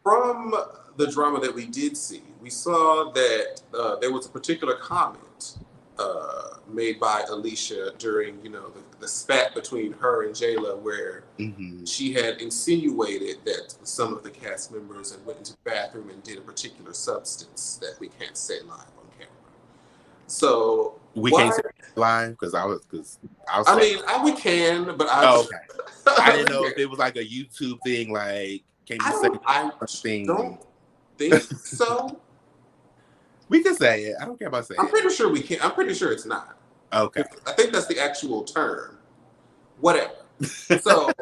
From the drama that we did see, we saw that there was a particular comment made by Alicia during, the spat between her and Jayla, where she had insinuated that some of the cast members had went into the bathroom and did a particular substance that we can't say live on camera. So we can't say live because we can, but okay. I didn't know if it was like a YouTube thing, like can you say something? Don't think so. We can say it. I don't care about saying it. I'm pretty sure we can. I'm pretty sure it's not. Okay. I think that's the actual term. Whatever. So,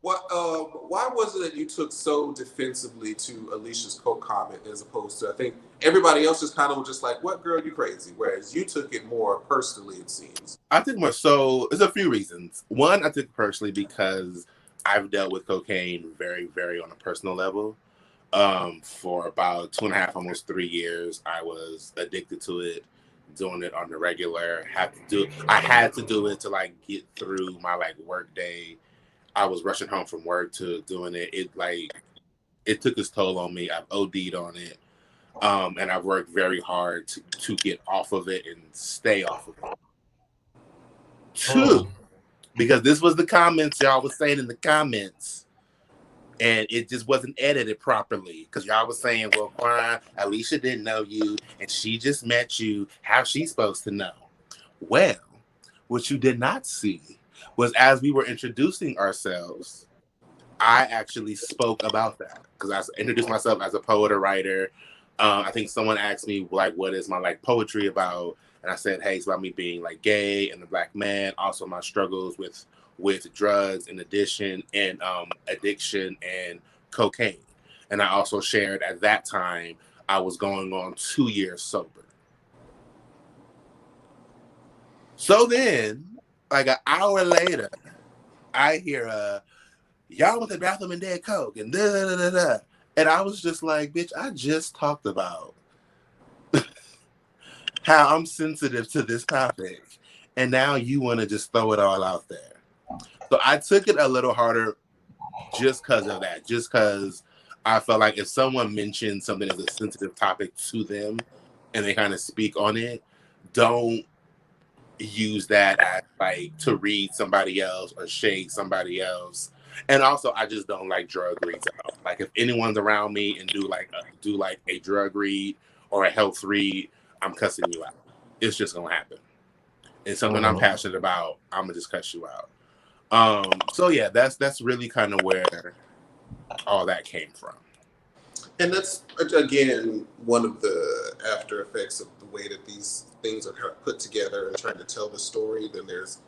why was it that you took so defensively to Alicia's comment as opposed to, I think everybody else just kind of was just like, "What, girl, you crazy?" Whereas you took it more personally, it seems. I think more so. There's a few reasons. One, I took it personally because I've dealt with cocaine very, very on a personal level. For about 2.5, almost 3 years, I was addicted to it, doing it on the regular. I had to do it to like get through my like work day. I was rushing home from work to doing it. It took its toll on me. I've OD'd on it. And I've worked very hard to get off of it and stay off of it. Two, because this was the comments y'all was saying in the comments, and it just wasn't edited properly. Because y'all was saying, well, Quan, Alicia didn't know you, and she just met you. How's she supposed to know? Well, what you did not see was as we were introducing ourselves, I actually spoke about that because I introduced myself as a poet or writer. I think someone asked me like, what is my like poetry about? And I said, hey, it's about me being like gay and a Black man. Also my struggles with drugs in addition and addiction and cocaine. And I also shared at that time, I was going on 2 years sober. So then, like an hour later, I hear y'all went to the bathroom and did coke and da da da da. And I was just like, bitch, I just talked about how I'm sensitive to this topic. And now you want to just throw it all out there. So I took it a little harder just because of that. Just because I felt like if someone mentioned something as a sensitive topic to them and they kind of speak on it, don't use that as like to read somebody else or shade somebody else. And also, I just don't like drug reads at all. Like if anyone's around me and do like a drug read or a health read, I'm cussing you out. It's just gonna happen. It's something I'm passionate about. I'm gonna just cuss you out. So yeah, that's really kind of where all that came from. And that's again one of the after effects of the way that these things are kind of put together and trying to tell the story. Then there's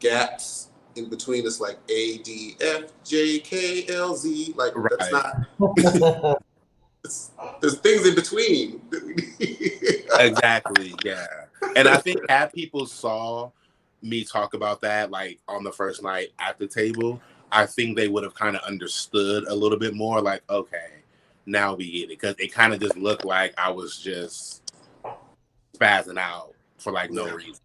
gaps in between. It's like A, D, F, J, K, L, Z. Like right. That's not. There's things in between. Exactly. Yeah. And I think had people saw me talk about that like on the first night at the table, I think they would have kind of understood a little bit more. Like, okay, now we get it, because it kind of just looked like I was just spazzing out for like no reason.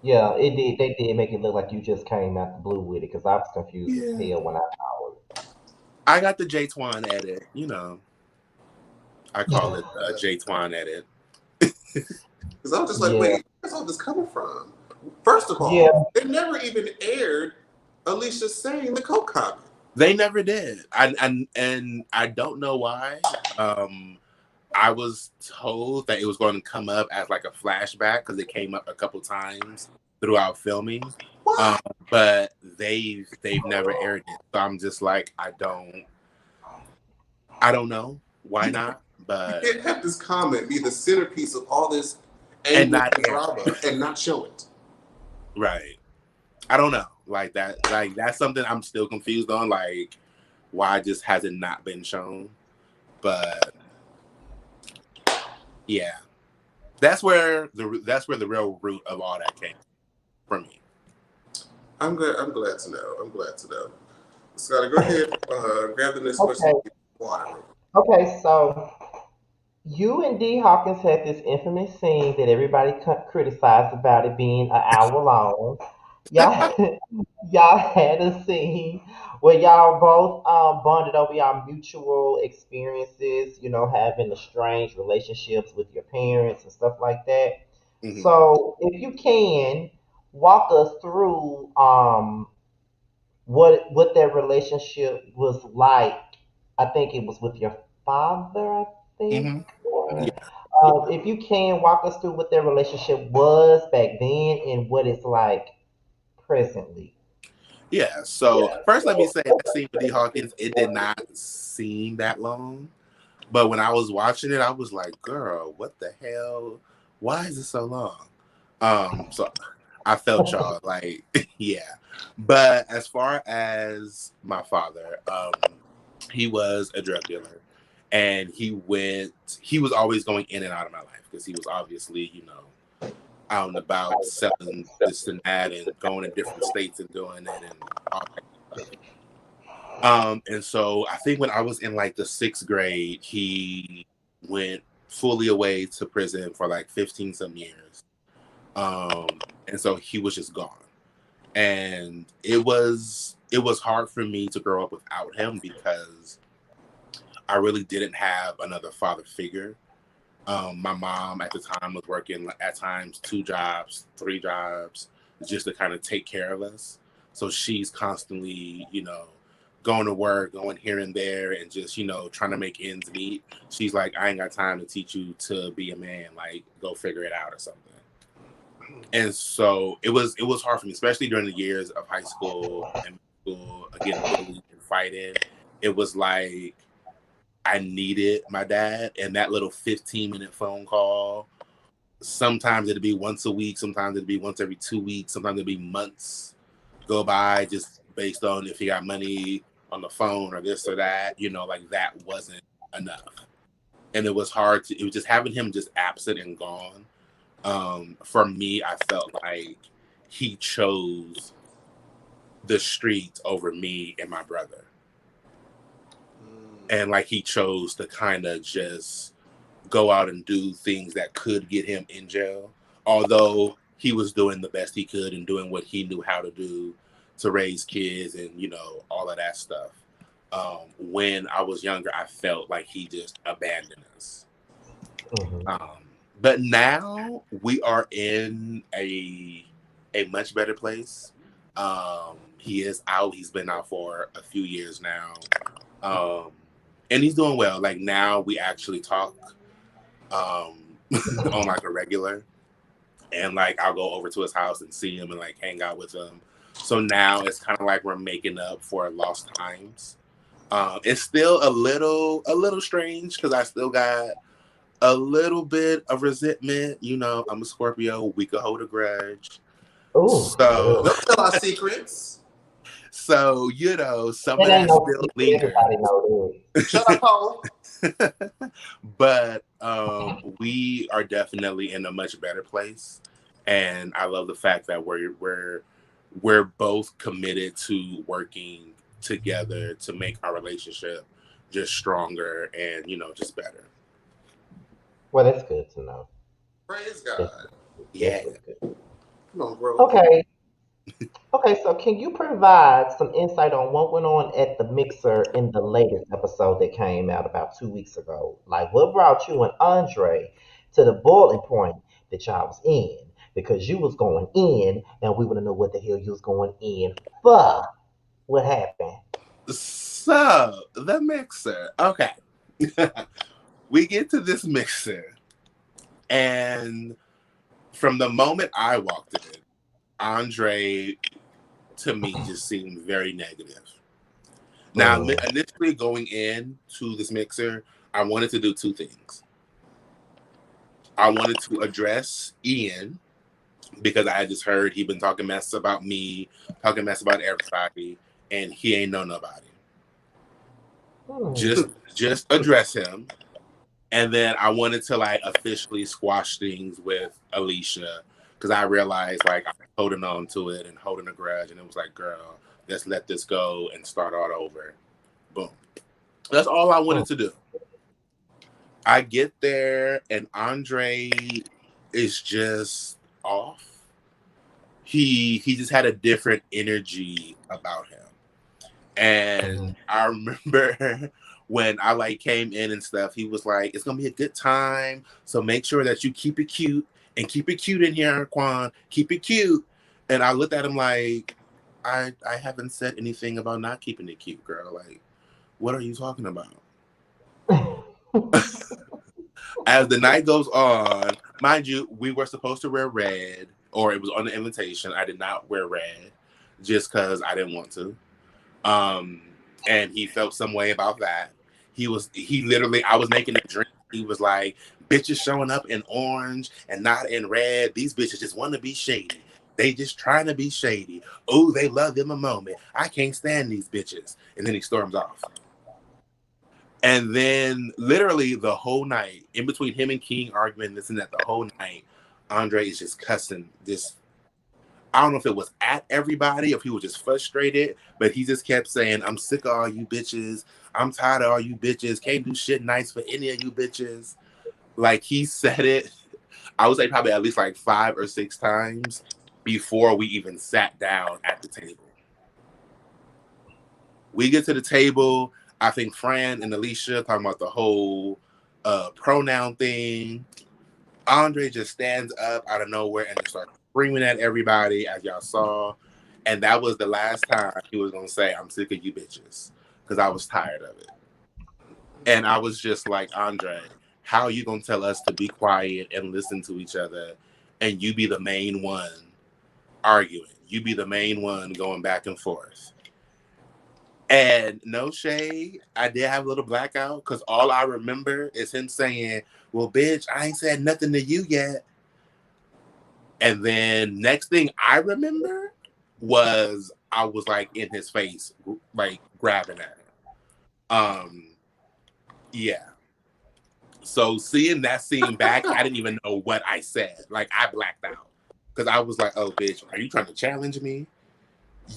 Yeah, it did. They did make it look like you just came out the blue with it, because I was confused as hell when I saw it. I got the J Twan edit, you know. I call it J Twan edit. Because I'm just like, wait, where's all this coming from? First of all, they never even aired Alicia saying the coke comment. They never did. And I don't know why. I was told that it was going to come up as like a flashback because it came up a couple times throughout filming. But they've never aired it. So I'm just like, I don't know. Why not? But you can't have this comment be the centerpiece of all this anger and drama and not show it. Right. I don't know. Like that's something I'm still confused on. Like, why just has it not been shown? But yeah, that's where the real root of all that came from me. I'm glad to know. Scotty, go ahead. Grab the next question. Water. Okay, so you and D. Hawkins had this infamous scene that everybody criticized about it being an hour long. y'all y'all had a scene where y'all both bonded over y'all mutual experiences, having the strange relationships with your parents and stuff like that. Hmm. So if you can walk us through what that relationship was like. I think it was with your father, I think. Hmm. Or Yeah. if you can walk us through what their relationship was back then and what it's like presently. Yeah. So first, let me say that scene with D Hawkins, it did not seem that long. But when I was watching it, I was like, girl, what the hell? Why is it so long? So I felt y'all like, yeah. But as far as my father, he was a drug dealer, and he was always going in and out of my life because he was obviously, out and about selling this and that and going to different states and doing it and all that stuff. And so I think when I was in like the sixth grade, he went fully away to prison for like 15 some years. And so he was just gone. And it was hard for me to grow up without him because I really didn't have another father figure. My mom at the time was working at times 2 jobs, 3 jobs, just to kind of take care of us. So she's constantly, going to work, going here and there, and just, trying to make ends meet. She's like, I ain't got time to teach you to be a man. Like, go figure it out or something. And so it was hard for me, especially during the years of high school and middle school, getting bullied and fighting. It was like I needed my dad, and that little 15-minute phone call. Sometimes it'd be once a week, sometimes it'd be once every 2 weeks, sometimes it'd be months go by just based on if he got money on the phone or this or that, like that wasn't enough. And it was hard to, it was just having him just absent and gone. For me, I felt like he chose the streets over me and my brother. And like he chose to kind of just go out and do things that could get him in jail. Although he was doing the best he could and doing what he knew how to do to raise kids and, all of that stuff. When I was younger, I felt like he just abandoned us. Hmm. But now we are in a much better place. He is out. He's been out for a few years now. Um, and he's doing well. Like now we actually talk um, on like a regular, and like I'll go over to his house and see him and like hang out with him. So now it's kind of like we're making up for lost times. It's still a little strange because I still got a little bit of resentment. I'm a Scorpio. We could hold a grudge. Ooh, So, good. Don't tell our secrets. some It of ain't that no still secret. lingers. Everybody know Shut up, Paul. But we are definitely in a much better place, and I love the fact that we're both committed to working together to make our relationship just stronger and just better. well, that's good to know. Praise That's, God. that's Yeah. really good. Come on, bro. Okay. Okay, so can you provide some insight on what went on at the mixer in the latest episode that came out about 2 weeks ago? Like, what brought you and Andre to the boiling point that y'all was in? Because you was going in, and we want to know what the hell you was going in for. What happened? So the mixer. Okay. We get to this mixer, and from the moment I walked in, Andre to me just seemed very negative. Now, Mm. initially going in to this mixer, I wanted to do two things. I wanted to address Ian because I had just heard he'd been talking mess about me, talking mess about everybody, and he ain't know nobody. Hmm. Just address him. And then I wanted to like officially squash things with Alicia because I realized like I was holding on to it and holding a grudge, and it was like, girl, let's let this go and start all over. Boom. That's all I Hmm. wanted to do. I get there and Andre is just off. he just had a different energy about him. And I remember when I like came in and stuff, he was like, "It's gonna be a good time, so make sure that you keep it cute and keep it cute in here, Quan. Keep it cute." And I looked at him like, I haven't said anything about not keeping it cute, girl. Like, what are you talking about? As the night goes on, mind you, we were supposed to wear red, or it was on the invitation. I did not wear red just because I didn't want to. Um, and he felt some way about that. He literally, I was making a drink. He was like, "Bitches showing up in orange and not in red. These bitches just want to be shady. They just trying to be shady. Oh, they love them a moment. I can't stand these bitches." And then he storms off. And then literally the whole night, in between him and King arguing this and that, the whole night, Andre is just cussing this. I don't know if it was at everybody, if he was just frustrated, but he just kept saying, "I'm sick of all you bitches. I'm tired of all you bitches. Can't do shit nice for any of you bitches." Like he said it, I would say probably at least like 5 or 6 times before we even sat down at the table. We get to the table. I think Fran and Alicia talking about the whole pronoun thing. Andre just stands up out of nowhere and just starts screaming at everybody, as y'all saw. And that was the last time he was going to say, "I'm sick of you bitches," because I was tired of it. And I was just like, "Andre, how are you going to tell us to be quiet and listen to each other, and you be the main one arguing? You be the main one going back and forth." And no shade, I did have a little blackout because all I remember is him saying, "Well, bitch, I ain't said nothing to you yet." And then next thing I remember was I was like in his face, like grabbing at him. Yeah. So seeing that scene back, I didn't even know what I said. Like I blacked out because I was like, "Oh, bitch, are you trying to challenge me?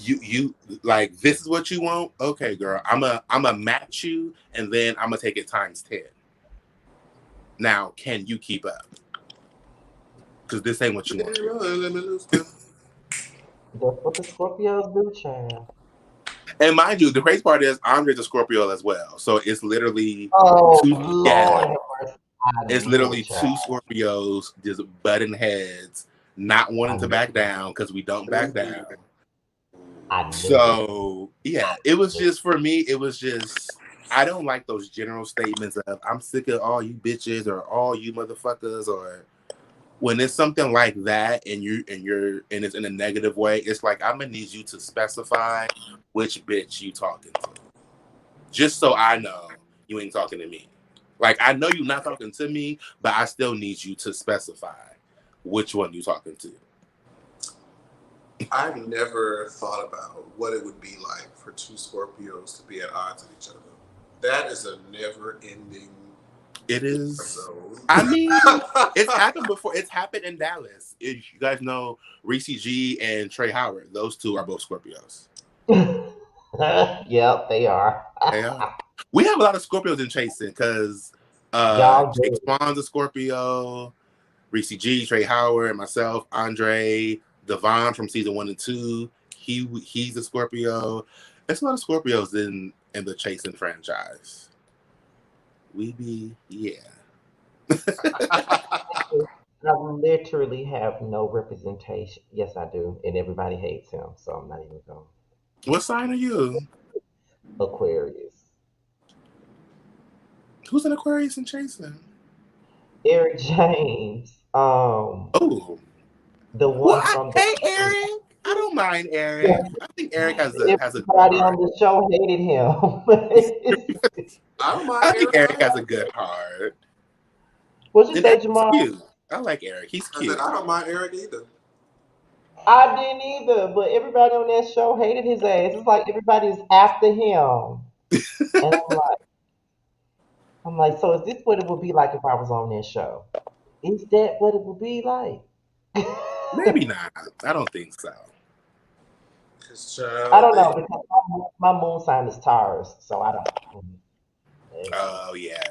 You like this is what you want? Okay, girl, I'm a match you, and then I'm gonna take it times 10. Now, can you keep up? Because this ain't what you want to do." That's what the Scorpios do, child. And mind you, the crazy part is Andre's a Scorpio as well. So it's literally Oh two, yeah, Lord, have mercy. I it's knew it, literally child. two Scorpios just butting heads, not wanting I to knew back it. down because we don't back down. I knew it. So yeah, it was just for me, it was just I don't like those general statements of "I'm sick of all you bitches" or "all you motherfuckers," or when it's something like that and it's in a negative way, it's like I'm gonna need you to specify which bitch you talking to. Just so I know you ain't talking to me. Like I know you're not talking to me, but I still need you to specify which one you talking to. I've never thought about what it would be like for two Scorpios to be at odds with each other. That is a never-ending It is. zone. I mean, it's happened before. It's happened in Dallas. If you guys know Reese G and Trey Howard, those two are both Scorpios. Yep, they are. They are. We have a lot of Scorpios in chasing because Y'all Jake do. Swan's a Scorpio, Reese G, Trey Howard, myself, Andre, Devon from season 1 and 2. He's a Scorpio. There's a lot of Scorpios in the chasing franchise. We be I literally have no representation. Yes, I do, and everybody hates him, so I'm not even going. What sign are you? Aquarius. Who's an Aquarius in chasing? Eric James, Oh, the well, one from the. hey Eric. I don't mind Eric. I think Eric has a good Everybody on heart. the show hated him. I don't mind I think Eric. Eric has a good heart. What'd you And say, Eric's Jamar? cute. I like Eric. He's I said cute. I don't mind Eric either. I didn't either, but everybody on that show hated his ass. It's like everybody's after him, and I'm like, so is this what it would be like if I was on that show? Is that what it would be like? Maybe not. I don't think so. Cause I child, don't know because my moon sign is Taurus, so I don't. Oh yeah.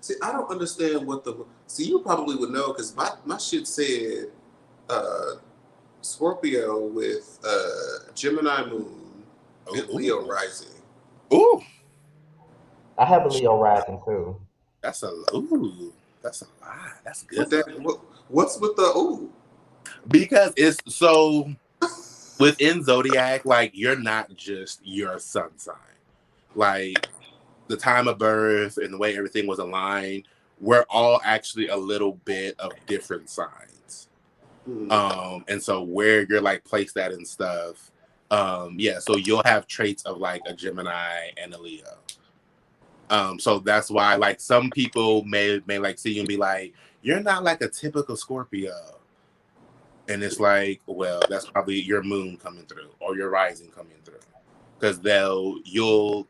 see, I don't understand what the. See, you probably would know because my shit said uh, Scorpio with Gemini moon and Leo rising. Ooh, I have a Leo rising too. that's a that's a lot. That's With good though. that, what's with the ooh? Because it's so within zodiac, like you're not just your sun sign. Like the time of birth and the way everything was aligned, we're all actually a little bit of different signs. And so where you're like placed at and stuff, yeah, so you'll have traits of like a Gemini and a Leo. So that's why like some people may like see you and be like, you're not like a typical Scorpio. And it's like, well, that's probably your moon coming through or your rising coming through. Because you'll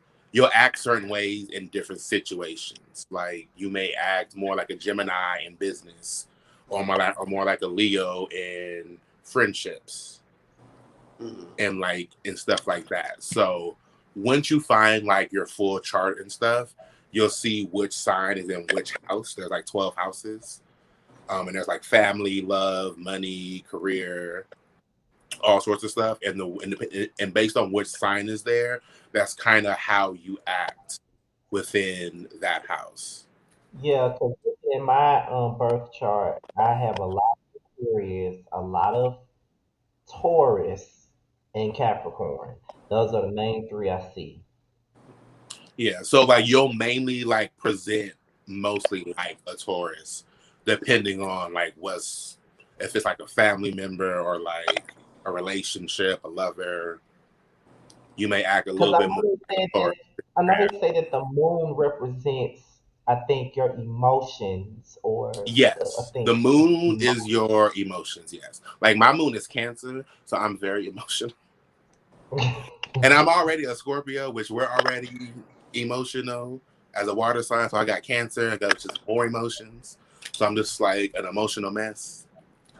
act certain ways in different situations. Like you may act more like a Gemini in business, or more like a Leo in friendships, and like and stuff like that. So once you find like your full chart and stuff, you'll see which sign is in which house. There's like 12 houses, and there's like family, love, money, career, all sorts of stuff, and based on which sign is there, that's kind of how you act within that house. Yeah, because in my birth chart, I have a lot of Aquarius, a lot of Taurus, and Capricorn. Those are the main three I see. Yeah, so like you'll mainly like present mostly like a Taurus, depending on like what's if it's like a family member or like a relationship, a lover. You may act a Because little bit more like a Taurus. I know they say that the moon represents, I think, your emotions or I Yes, the think. moon is your emotions. Yes, like my moon is Cancer, so I'm very emotional. And I'm already a Scorpio, which we're already emotional as a water sign. So I got Cancer, I got just more emotions. So I'm just like an emotional mess.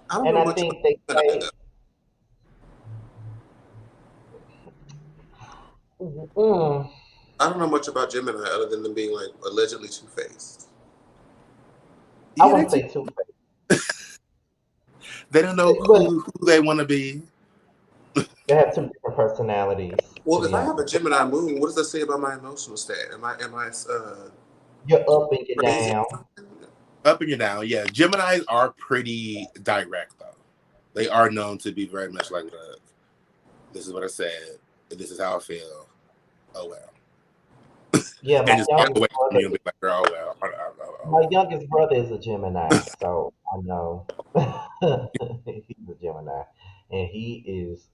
I don't And know I much about think they Gemini say, though. mm, I don't know much about Gemini other than them being like allegedly two faced. I Yeah, wouldn't say two faced, they don't know but who they want to be. they have two different personalities, to Well, if be I have a honest. Gemini moon, what does that say about my emotional state? Am I You're up and you're crazy down. or something? Up and down. Yeah, Geminis are pretty direct though. They are known to be very much like, look, this is what I said. This is how I feel. Oh well. Yeah, And just walk away from you and be like, oh well. my youngest brother is a Gemini, so I know he's a Gemini, and he is.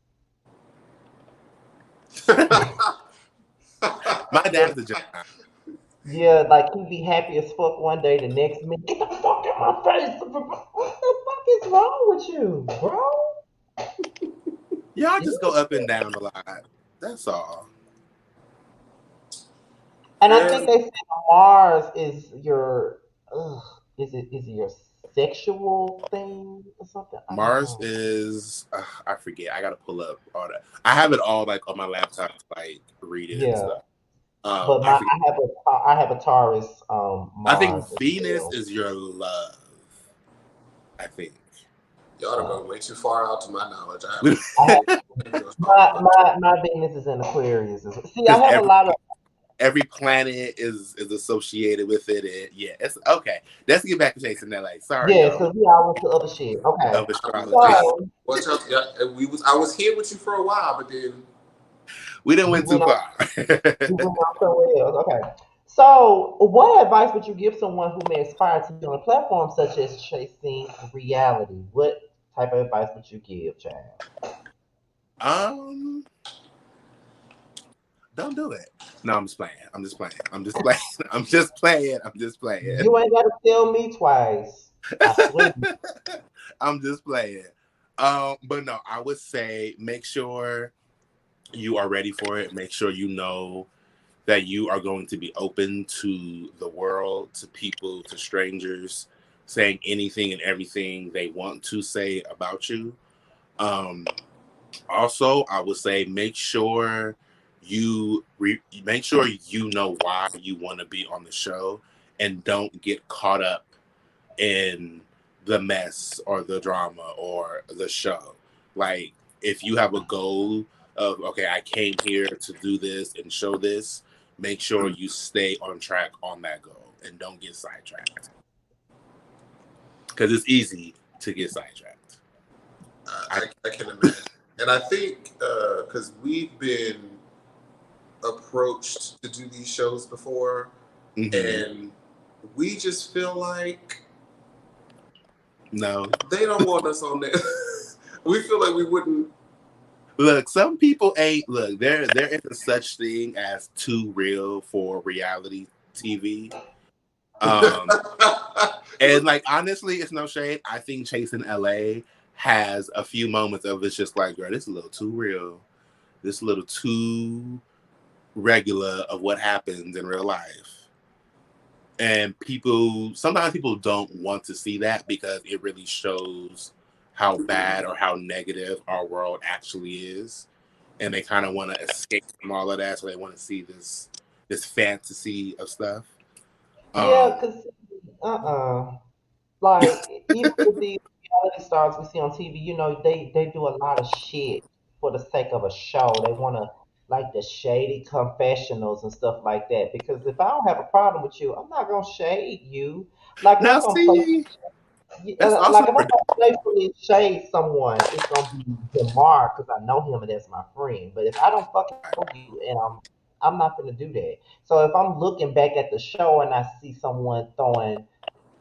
My dad's a Gemini. Yeah, like he'd be happy as fuck one day, the next minute, get the fuck in my face. What the fuck is wrong with you, bro? Y'all just go You- up and down a lot. That's all. And I think Man, they said Mars is your, is it your sexual thing or something? I don't Mars know. is I forget. I gotta pull up all that. I have it all like on my laptop to like read it and Yeah, stuff. but I forget. I have a Taurus I think Mars as Venus well. is your love. I think. y'all are Um, going way too far out to my knowledge. I have Because I have no idea what's talking about. my Venus is in Aquarius. See, I have a every lot of. every planet is associated with it. And yeah, it's okay. Let's get back to Jason LA. Sorry, Yeah, y'all. because we all went to other shit. Okay. Of astrology. So What y'all, yeah, I was here with you for a while, but then We didn't we went too went on far. we went on somewhere else. Okay. So what advice would you give someone who may aspire to be on a platform such as Chasing Reality? What type of advice would you give, Chad? um, don't do it. No, I'm just playing. I'm just playing. I'm just playing. I'm just playing. I'm just playing. You ain't gotta tell me twice. I swear. I'm just playing. But no, I would say make sure you are ready for it. Make sure you know that you are going to be open to the world, to people, to strangers, saying anything and everything they want to say about you. Um, Also, I would say make sure you know why you want to be on the show, and don't get caught up in the mess or the drama or the show. Like, if you have a goal of, okay, I came here to do this and show this, make sure you stay on track on that goal and don't get sidetracked. Because it's easy to get sidetracked. I can imagine. And I think because we've been approached to do these shows before, and we just feel like no, they don't want us on there. We feel like we wouldn't. Look, some people ain't. Look, there isn't such thing as too real for reality TV. And like, honestly, it's no shade. I think Chasing LA has a few moments of it's just like, girl, this is a little too real. This is a little too regular of what happens in real life. And sometimes people don't want to see that because it really shows how bad or how negative our world actually is. And they kind of want to escape from all of that. So they want to see this fantasy of stuff. Yeah, because like even with the reality stars we see on TV, they do a lot of shit for the sake of a show. They want to like the shady confessionals and stuff like that. Because if I don't have a problem with you, I'm not gonna shade you. Like if Now, I'm gonna play, see, that's also like if I'm gonna playfully shade someone, it's gonna be Jamar because I know him and that's my friend. But if I don't fucking know you and I'm not gonna do that. So if I'm looking back at the show and I see someone throwing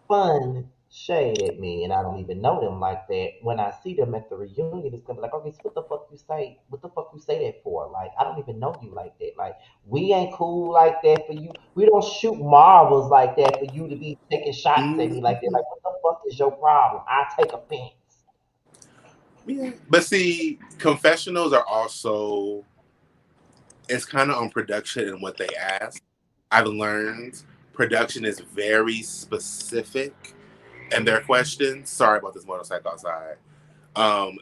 fun shade at me and I don't even know them like that. When I see them at the reunion, it's gonna be like, okay, so what the fuck you say? What the fuck you say that for? Like, I don't even know you like that. Like, we ain't cool like that for you. We don't shoot marbles like that for you to be taking shots at me like that. Like, what the fuck is your problem? I take offense. yeah. But see, confessionals are also, it's kind of on production and what they ask. I've learned production is very specific in their questions. Sorry about this motorcycle outside.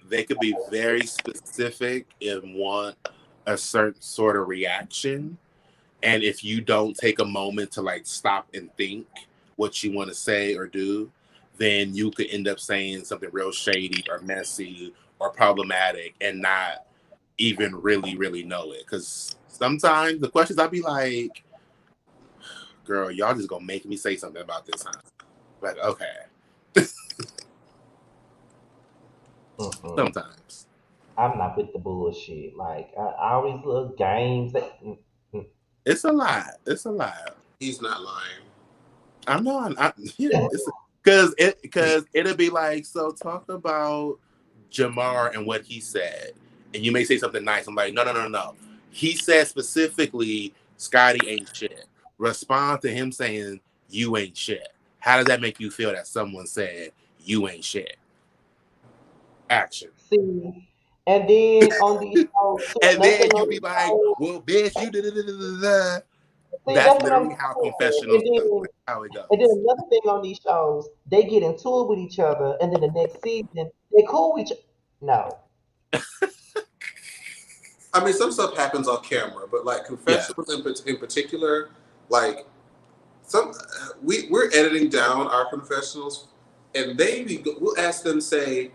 They could be very specific and want a certain sort of reaction. And if you don't take a moment to like stop and think what you want to say or do, then you could end up saying something real shady or messy or problematic and not even really know it. Because sometimes the questions I'd be like, girl, y'all just gonna make me say something about this, huh? Like, okay. Sometimes. I'm not with the bullshit. Like, all these little games. It's a lot. It's a lot. He's not lying. I'm not. Yeah, it's because it'll be like, so talk about Jamar and what he said, and you may say something nice. I'm like, no. He said specifically, Scotty ain't shit. Respond to him saying you ain't shit. How does that make you feel that someone said you ain't shit? Action. See, and then on these shows too, And nothing then you on be these like, shows. well, bitch, you did. See, That's that's what I'm literally how saying. confessionals go. That's how it And then goes. another thing on these shows, they get into it with each other, and then the next season they cool with each. No, I mean, some stuff happens off camera, but like Yeah. confessionals in particular, like some we're editing down our confessionals, and we'll ask them say,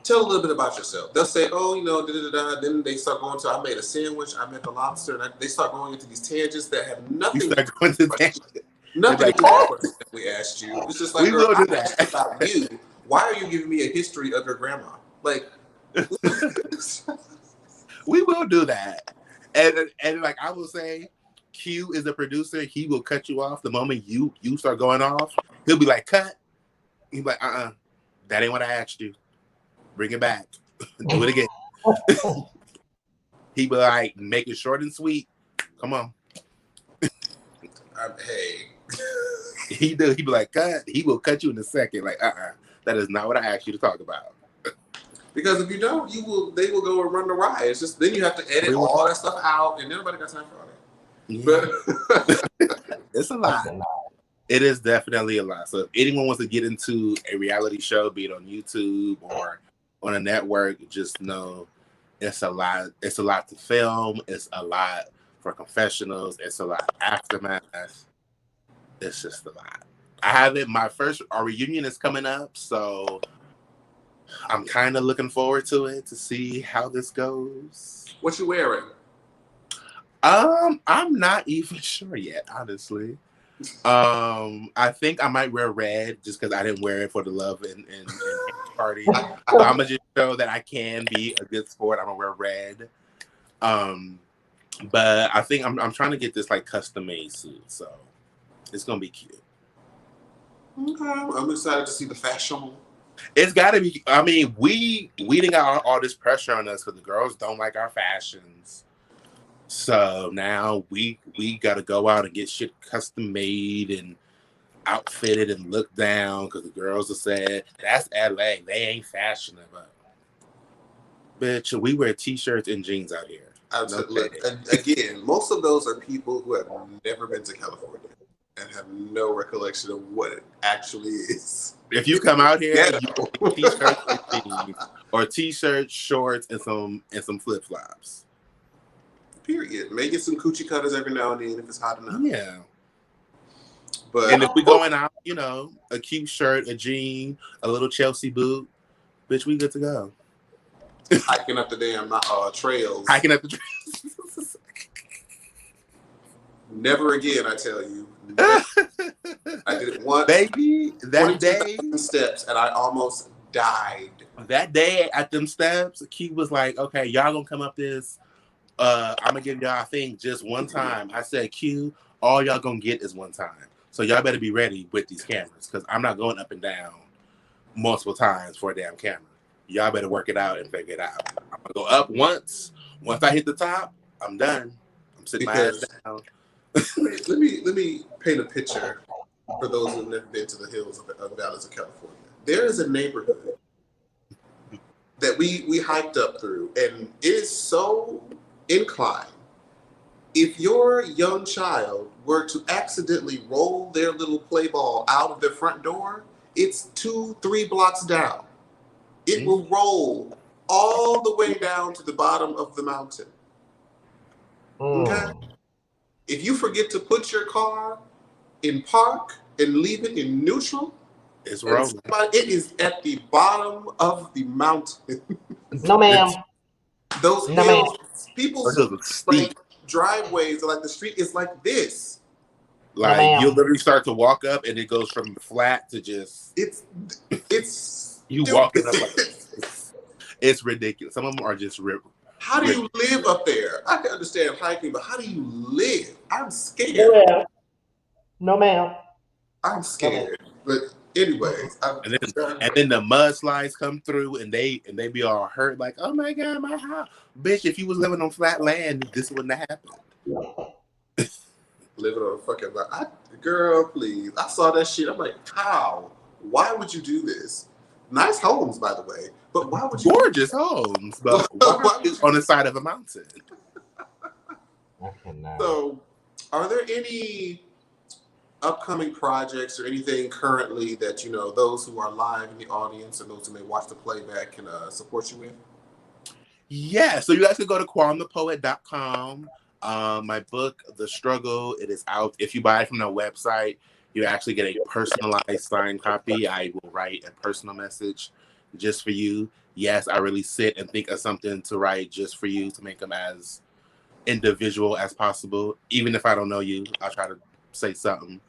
tell a little bit about yourself. They'll say, oh, da da da. Then they start going to, I made a sandwich, I met the lobster, and they start going into these tangents that have You nothing to start do going with the to question. tangent. Nothing to Like, do with the question that we asked you. It's just like, we girl, will I do asked that. about you. Why are you giving me a history of your grandma? Like, We will do that. And like I will say, Q is the producer. He will cut you off the moment you start going off. He'll be like, cut. He'll be like, that ain't what I asked you. Bring it back. Do it again. He be like, make it short and sweet. Come on. hey. He do. He be like, cut. He will cut you in a second. Like, that is not what I asked you to talk about. Because if you don't, they will go and run the riot. It's just then you have to edit all that stuff out, and nobody got time for all that. Yeah. But it's a lot. It is definitely a lot. So if anyone wants to get into a reality show, be it on YouTube or on a network, just know it's a lot. It's a lot to film. It's a lot for confessionals. It's a lot aftermath. It's just a lot. I have it. Our reunion is coming up, so I'm kind of looking forward to it to see how this goes. What you wearing? I'm not even sure yet, honestly. I think I might wear red just because I didn't wear it for the love and party. So I'm gonna just show that I can be a good sport. I'm gonna wear red. Um, but I think I'm trying to get this like custom made suit, so it's gonna be cute. Okay, I'm excited to see the fashion. It's got to be. I mean, we didn't got all this pressure on us because the girls don't like our fashions. So now we got to go out and get shit custom made and outfitted and looked down because the girls have said that's LA. They ain't fashionable. Bitch, we wear t-shirts and jeans out here. Look, again, most of those are people who have never been to California and have no recollection of what it actually is. If you come out here, Yeah. you wear t-shirts and jeans, or t-shirts, shorts, and some flip flops. Period. May get some coochie cutters every now and then if it's hot enough. Yeah. But and if we going out, a cute shirt, a jean, a little Chelsea boot, bitch, we good to go. Hiking up the damn trails. Hiking up the trails. Never again, I tell you. Never. I did it once. Baby, that day. Steps, and I almost died. That day at them steps, Q was like, okay, y'all gonna come up this. I'm gonna give y'all, I think, just one time. I said, Q, all y'all gonna get is one time. So y'all better be ready with these cameras because I'm not going up and down multiple times for a damn camera. Y'all better work it out and figure it out. I'm gonna go up once. Once I hit the top, I'm done. I'm sitting my ass down. let me paint a picture for those who've never been to the hills of valleys of California. There is a neighborhood that we hiked up through, and it is so inclined. If your young child were to accidentally roll their little play ball out of their front door, it's 2-3 blocks down. It will roll all the way down to the bottom of the mountain. Okay? If you forget to put your car in park and leave it in neutral, it's rolling. It is at the bottom of the mountain. No, ma'am. Those no, hills, ma'am. people's like driveways, like the street is like this. Like no, you literally start to walk up, and it goes from flat to just. It's you walking up like it's ridiculous. Some of them are just How do you live up there? I can understand hiking, but how do you live? I'm scared. Yeah. No, ma'am. I'm scared. But anyways, and then the mudslides come through, and they be all hurt, like, oh my god, my house, bitch! If you was living on flat land, this wouldn't have happened. Living on a fucking girl, please! I saw that shit. I'm like, how? Why would you do this? Nice homes, by the way, but why would you? Gorgeous homes, but why on the side of a mountain? So, are there any upcoming projects or anything currently that those who are live in the audience and those who may watch the playback can support you with? Yeah, so you guys can go to quanthepoet.com. My book, The Struggle, it is out. If you buy it from the website, you actually get a personalized signed copy. I will write a personal message just for you. Yes, I really sit and think of something to write just for you to make them as individual as possible. Even if I don't know you, I'll try to say something.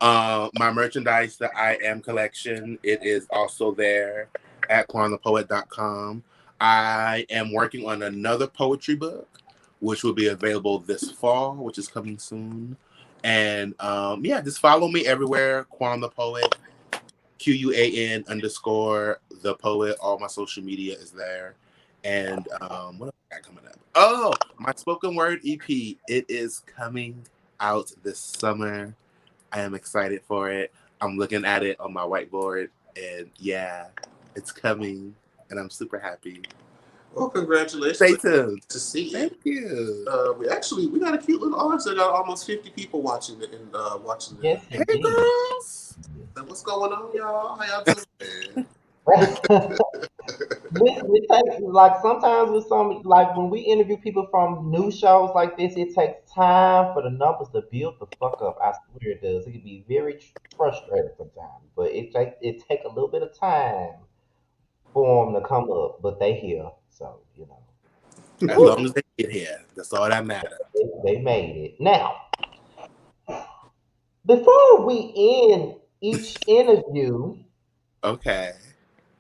My merchandise, the I Am collection, it is also there at quanthepoet.com. I am working on another poetry book, which will be available this fall, which is coming soon. And just follow me everywhere, Quan The Poet, QUAN_ The Poet. All my social media is there. And what else I got coming up? Oh, my spoken word EP. It is coming out this summer. I am excited for it. I'm looking at it on my whiteboard, and yeah, it's coming, and I'm super happy. Well, congratulations. Stay tuned. To see Thank you. We got a cute little audience. We got almost 50 people watching it and watching it. Yes, hey, girls. So what's going on, y'all? How y'all doing? we take, like sometimes with some, like when we interview people from news shows like this, it takes time for the numbers to build the fuck up. I swear it does. It can be very frustrating sometimes, but it take a little bit of time. for them to come up, but they here, so you know. As Whew, long as they get here, that's all that matters. they made it. Now, before we end each interview, Okay.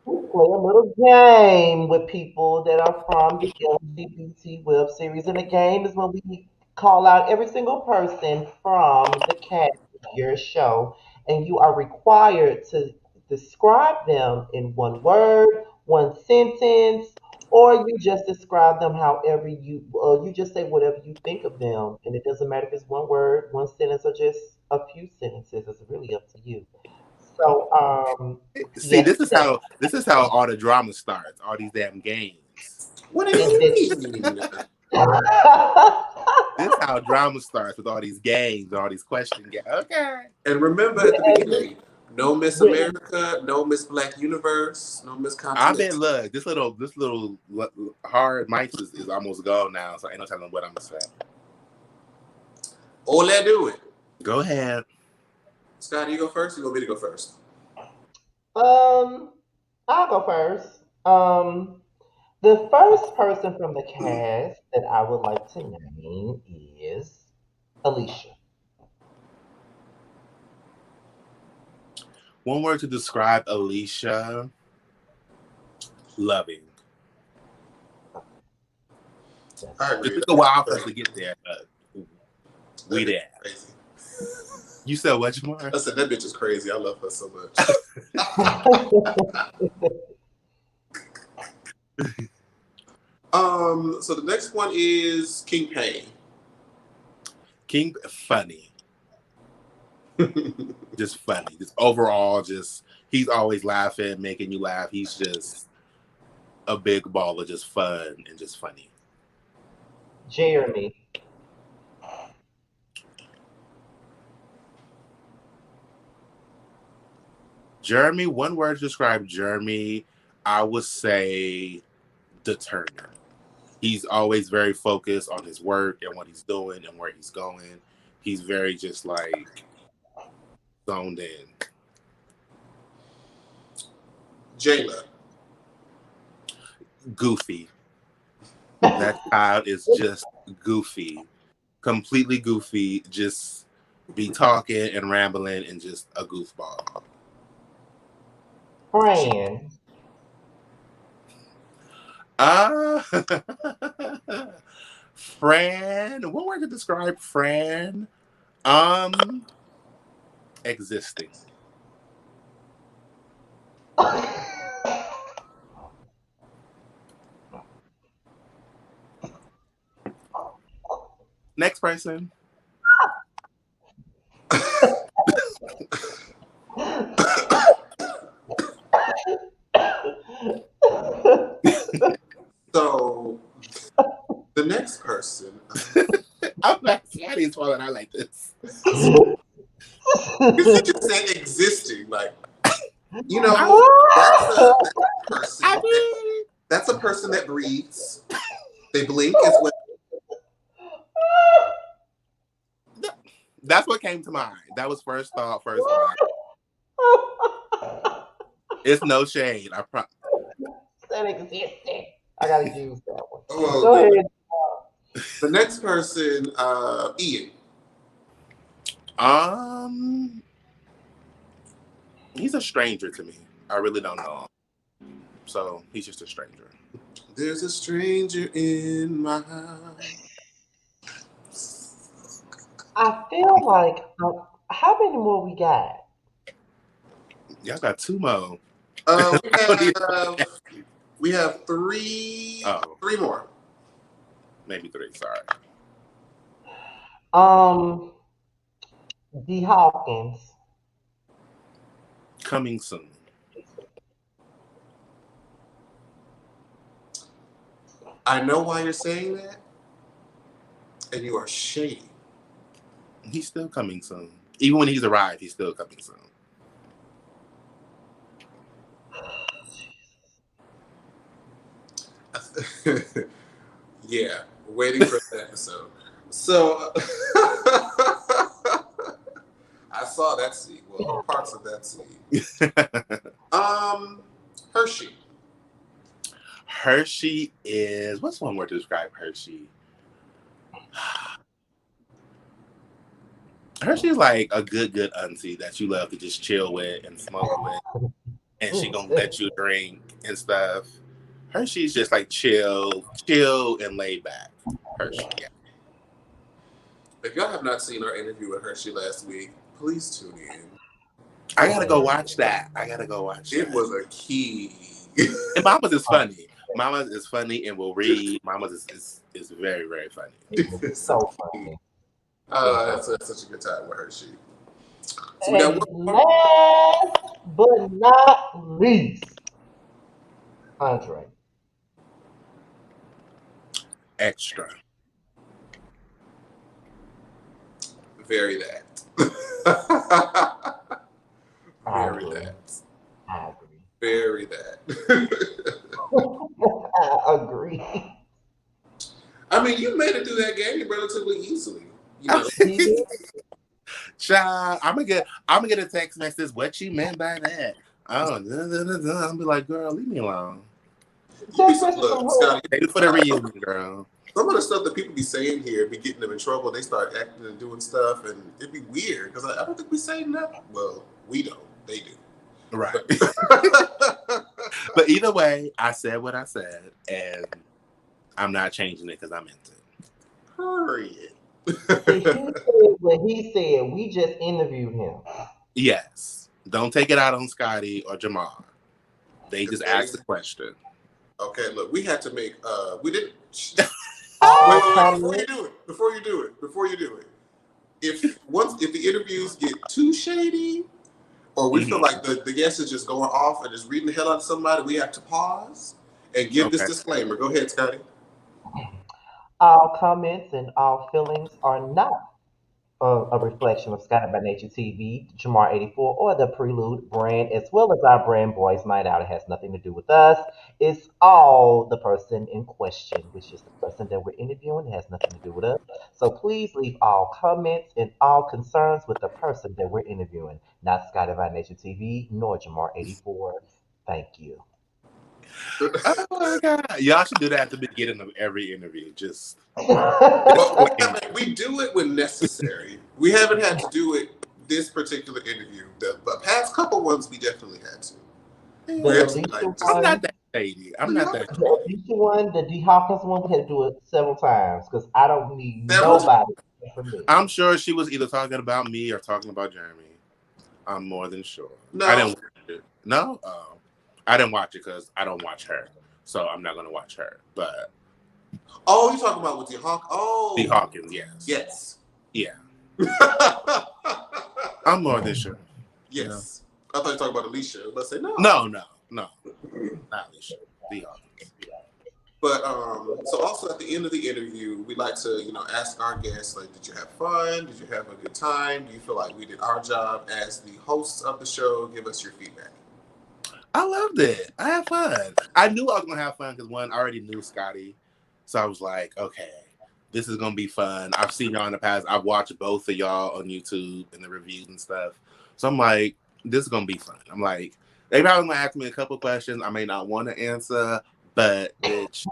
we play a little game with people that are from the LGBT web series. And the game is when we call out every single person from the cast of your show, and you are required to describe them in one word, one sentence, or you just describe them however you just say whatever you think of them, and it doesn't matter if it's one word, one sentence, or just a few sentences. It's really up to you. So, See, yes, this is how all the drama starts. All these damn games. What do and this. you mean? This is how drama starts with all these games, all these question games. Okay. And remember at the beginning, no Miss Brittany, America, no Miss Black Universe, no Miss I've been Continental. look. This little hard mics is almost gone now, so ain't no telling what I'm gonna say. Ole do it. Go ahead. Scotty, you go first. You want me to go first? um, I'll go first. The first person from the cast that I would like to name is Alicia. One word to describe Alicia: loving. That's I right. It agree took with a while for us that. to get there, but That we bitch there. is crazy. You said what, Jamar? I said that bitch is crazy. I love her so much. So the next one is King Payne. King funny. Just funny. Just overall, just he's always laughing, making you laugh. He's just a big ball of just fun and just funny. Jeremy. Jeremy, one word to describe Jeremy, I would say determined. He's always very focused on his work and what he's doing and where he's going. He's very just like zoned in. Jayla. Goofy. That child is just goofy. Completely goofy. Just be talking and rambling and just a goofball. Fran. Uh Fran. One word to describe Fran. Existing. Next person. So the next person, I'm not Scotty is falling out like this. because you just said existing, like you know, I that, mean, that's a person that breathes. They blink as well. that's what came to mind. That was first thought, first mind. It's no shade. That existed. I gotta use that one. Oh, Go good. ahead. The next person, Ian. Um, he's a stranger to me. I really don't know him. So he's just a stranger. There's a stranger in my house. I feel like how many more we got? Y'all got two more. Uh, we have we have three Oh, three more. maybe three. Sorry. Um, D. Hawkins. Coming soon. I know why you're saying that, and you are shady. He's still coming soon. Even when he's arrived, he's still coming soon. Yeah, waiting for the episode. So I saw that scene. Well, parts of that scene. Hershey. Hershey is, what's one word to describe Hershey? Hershey's like a good auntie that you love to just chill with and smoke with, and she gonna let you drink and stuff. Hershey's just like chill and laid back. Hershey, yeah. If y'all have not seen our interview with Hershey last week, please tune in. I gotta go watch that. It was a key. And Mama's is funny. Mama's is funny and will read. Mama's is very, very funny. It's so funny. That's such a good time with Hershey. So we And got last but not least, Andre. Extra. very that. Very that. I agree. Very that. I agree. I mean, you made it through that game relatively easily. You know, Child, I'm gonna get a text message. What you meant by that? Oh, I'll be like, girl, leave me alone. look, Scotty, Thank you for the reunion, girl. Some of the stuff that people be saying here be getting them in trouble. They start acting and doing stuff, and it'd be weird because I don't think we say nothing. Well, we don't. They do. Right. But either way, I said what I said, and I'm not changing it because I meant it. Hurry. He said what he said. We just interviewed him. Yes. Don't take it out on Scotty or Jamar. They just asked the question. Okay, look, we had to make we didn't Wait, before you do it. If the interviews get too shady or we feel like the guest is just going off and just reading the hell out of somebody, we have to pause and give this disclaimer. Go ahead, Scotty. all comments and all feelings are not a reflection of Scotty by Nature TV, Jamar 84, or the Prelude brand, as well as our brand Boys Night Out. It has nothing to do with us. It's all the person in question, which is the person that we're interviewing. It has nothing to do with us. So please leave all comments and all concerns with the person that we're interviewing, not Scotty by Nature TV, nor Jamar 84. Thank you. Oh my God. Y'all should do that at the beginning of every interview. Just we do it when necessary. We haven't had to do it this particular interview. The past couple ones we definitely had to. I'm not that shady. The Alicia one, the D. Hawkins one, we had to do it several times because I don't need nobody from me. I'm sure she was either talking about me or talking about Jeremy. I'm more than sure. No. I didn't watch it. No? I didn't watch it because I don't watch her. So I'm not going to watch her. But oh, you're talking about with D. Hawkins? Oh. D. Hawkins, yes. Yes. Yeah. I'm more than sure. Yes. I thought you were talking about Alicia. Let's say no. No. Not Alicia. D. Hawkins. But so also at the end of the interview, we like to, ask our guests, like, did you have fun? Did you have a good time? Do you feel like we did our job as the hosts of the show? Give us your feedback. I loved it. I had fun. I knew I was going to have fun because, one, I already knew Scotty. So I was like, okay, this is going to be fun. I've seen y'all in the past. I've watched both of y'all on YouTube and the reviews and stuff. So I'm like, this is going to be fun. I'm like, they probably going to ask me a couple questions I may not want to answer, but it's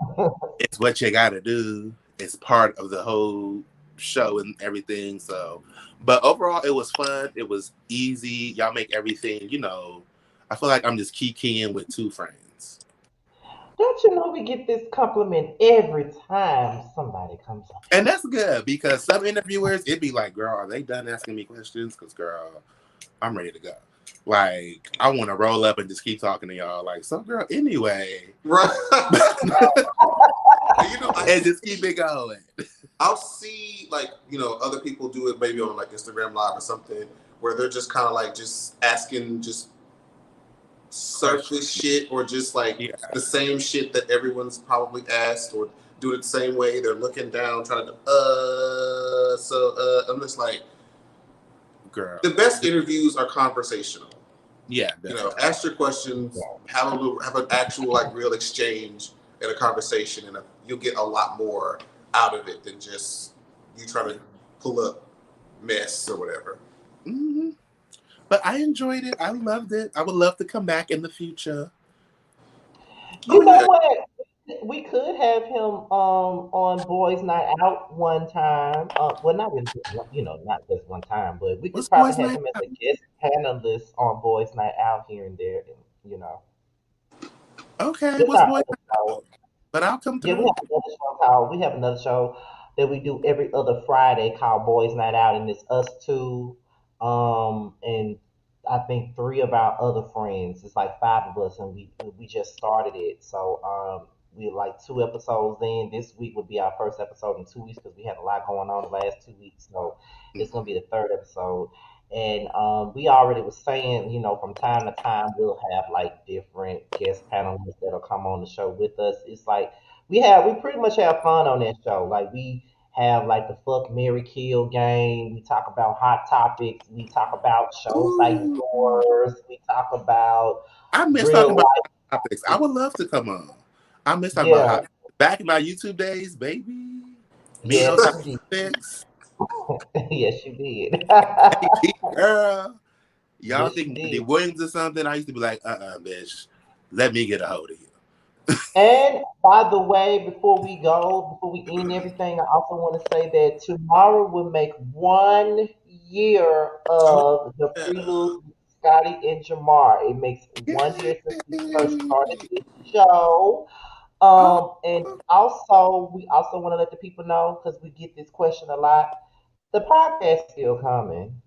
what you got to do. It's part of the whole show and everything. So, but overall, it was fun. It was easy. Y'all make everything, I feel like I'm just kikiing with two friends. Don't you know we get this compliment every time somebody comes on? And that's good because some interviewers, it'd be like, girl, are they done asking me questions? Because, girl, I'm ready to go. Like, I want to roll up and just keep talking to y'all. Like, so, girl, anyway. Right. And just keep it going. I'll see, other people do it maybe on, Instagram Live or something where they're just kind of, just asking just surface shit or just the same shit that everyone's probably asked or do it the same way. They're looking down trying to I'm just like, girl, the best interviews are conversational. Yeah, ask your questions, have an actual real exchange and a conversation, and you'll get a lot more out of it than just you trying to pull up mess or whatever. Mm-hmm. But I enjoyed it. I loved it. I would love to come back in the future. You know what? we could have him on Boys Night Out one time. Well, not really, not just one time, but we could What's probably boys' have night? him as a guest panelist on Boys Night Out here and there. You know, Okay, it's what's our boys' other night show. out? But I'll come Yeah, through. we have another show that we do every other Friday called Boys Night Out, and it's us two, and I think three of our other friends. It's like five of us, and we just started it. So we're like two episodes in. This week would be our first episode in 2 weeks because we had a lot going on the last 2 weeks. So it's gonna be the third episode. And we already was saying, from time to time we'll have like different guest panelists that'll come on the show with us. It's like we pretty much have fun on that show. Like we have like the fuck Mary Kill game. We talk about hot topics. We talk about shows like Ooh, yours. We talk about I miss talking real about life. topics. I would love to come on. I miss talking about Yeah. hot. Back in my YouTube days, baby. Me and Yes, those hot you did. topics. Yes, you did. Baby girl. Y'all Yes, you think Wendy did. Williams or something? I used to be like, bitch. Let me get a hold of you. And by the way, before we end everything, I also want to say that tomorrow will make 1 year Oh of the yeah. Prelude with Scotty and Jamar. It makes 1 year since we first started Yay! this show. Oh, And also, we also want to let the people know because we get this question a lot. The podcast is still coming.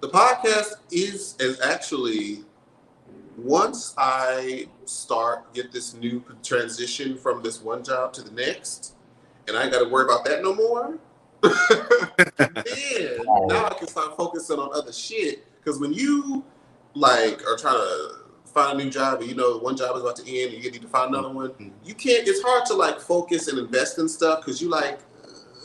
The podcast is actually once I start get this new transition from this one job to the next, and I ain't got to worry about that no more. Then now Right. I can start focusing on other shit. Because when you like are trying to find a new job and you know one job is about to end and you need to find another one, mhm. you can't. It's hard to like focus and invest in stuff because you like.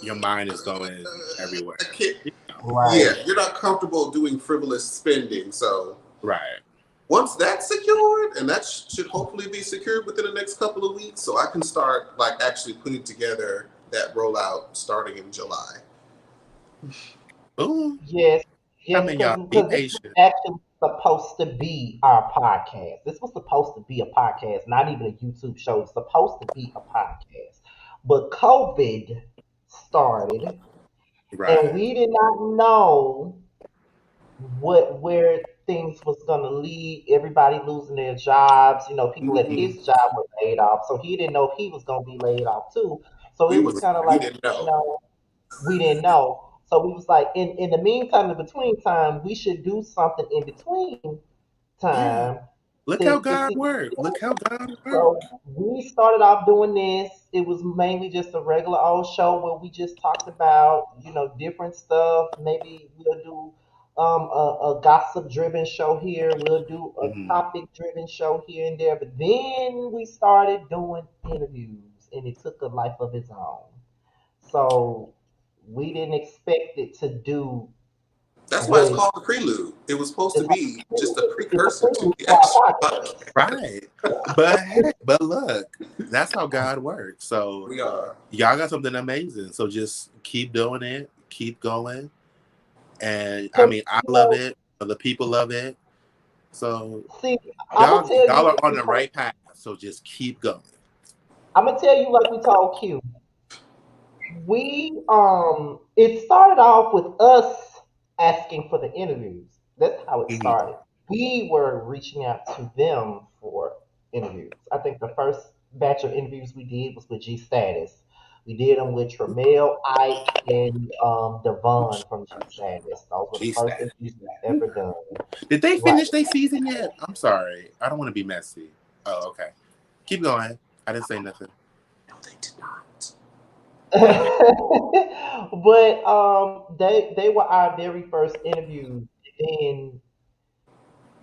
Your mind is going I everywhere. can't. Yeah, Right. you're not comfortable doing frivolous spending. So Right. once that's secured, and that should hopefully be secured within the next couple of weeks, so I can start like actually putting together that rollout starting in July. Ooh, Yes, I yes, mean, because y'all, be this was patient. actually supposed to be our podcast. This was supposed to be a podcast, not even a YouTube show. It's supposed to be a podcast. But COVID started, and Right. we did not know where things was gonna lead. Everybody losing their jobs. People at Mm-hmm. his job were laid off, so he didn't know if he was gonna be laid off too. So it was kind of We like, didn't you know. know, we didn't know. So we was like, in the meantime, in between time, we should do something in between Yeah. time Look how to God see. worked. Look how God So worked. we started off doing this. It was mainly just a regular old show where we just talked about, different stuff. Maybe we'll do a gossip driven show here. We'll do a Hmm. topic driven show here and there. But then we started doing interviews and it took a life of its own. So we didn't expect it to do That's why what it's it called the Prelude. It was supposed to it's like be just a it's a precursor to prelude the to actual our podcast. podcast. Right. But hey, but look, that's how God works. So We are. y'all got something amazing. So just keep doing it, keep going. And I 'Cause, mean, I you love know, it. The people love it. So see, I'm gonna y'all tell you y'all are like on we the told, right path. So just keep going. I'm gonna tell you like we told Q. We it started off with us asking for the interviews. That's how it Hmm. started. We were reaching out to them for interviews. I think the first batch of interviews we did was with G Status. We did them with Tremel, Ike, and Devon from G Status. Those were the Geez, first that. interviews we ever done. Did they Right. finish their season yet? I'm sorry. I don't want to be messy. Oh, okay. Keep going. I didn't say nothing. No, they did not. Okay. But they were our very first interviews. Then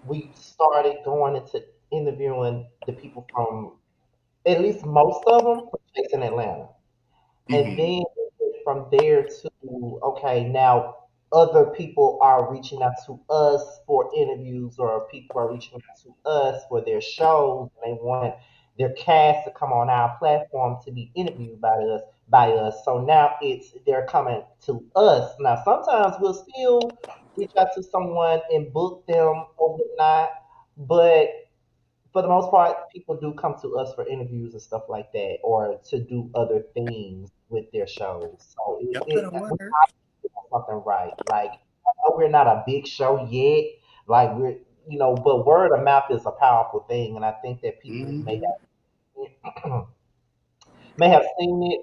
we started going into interviewing the people from at least most of them from Chase in Atlanta. And Hmm. then from there to, okay, now other people are reaching out to us for interviews, or people are reaching out to us for their shows. And they want their cast to come on our platform to be interviewed by us. So now they're coming to us. Now sometimes we'll still reach out to someone and book them or whatnot, but for the most part, people do come to us for interviews and stuff like that, or to do other things with their shows. So Y'all better work. we're doing something right. Like, I know we're not a big show yet. Like we're, but word of mouth is a powerful thing, and I think that people Mm-hmm. may have seen it,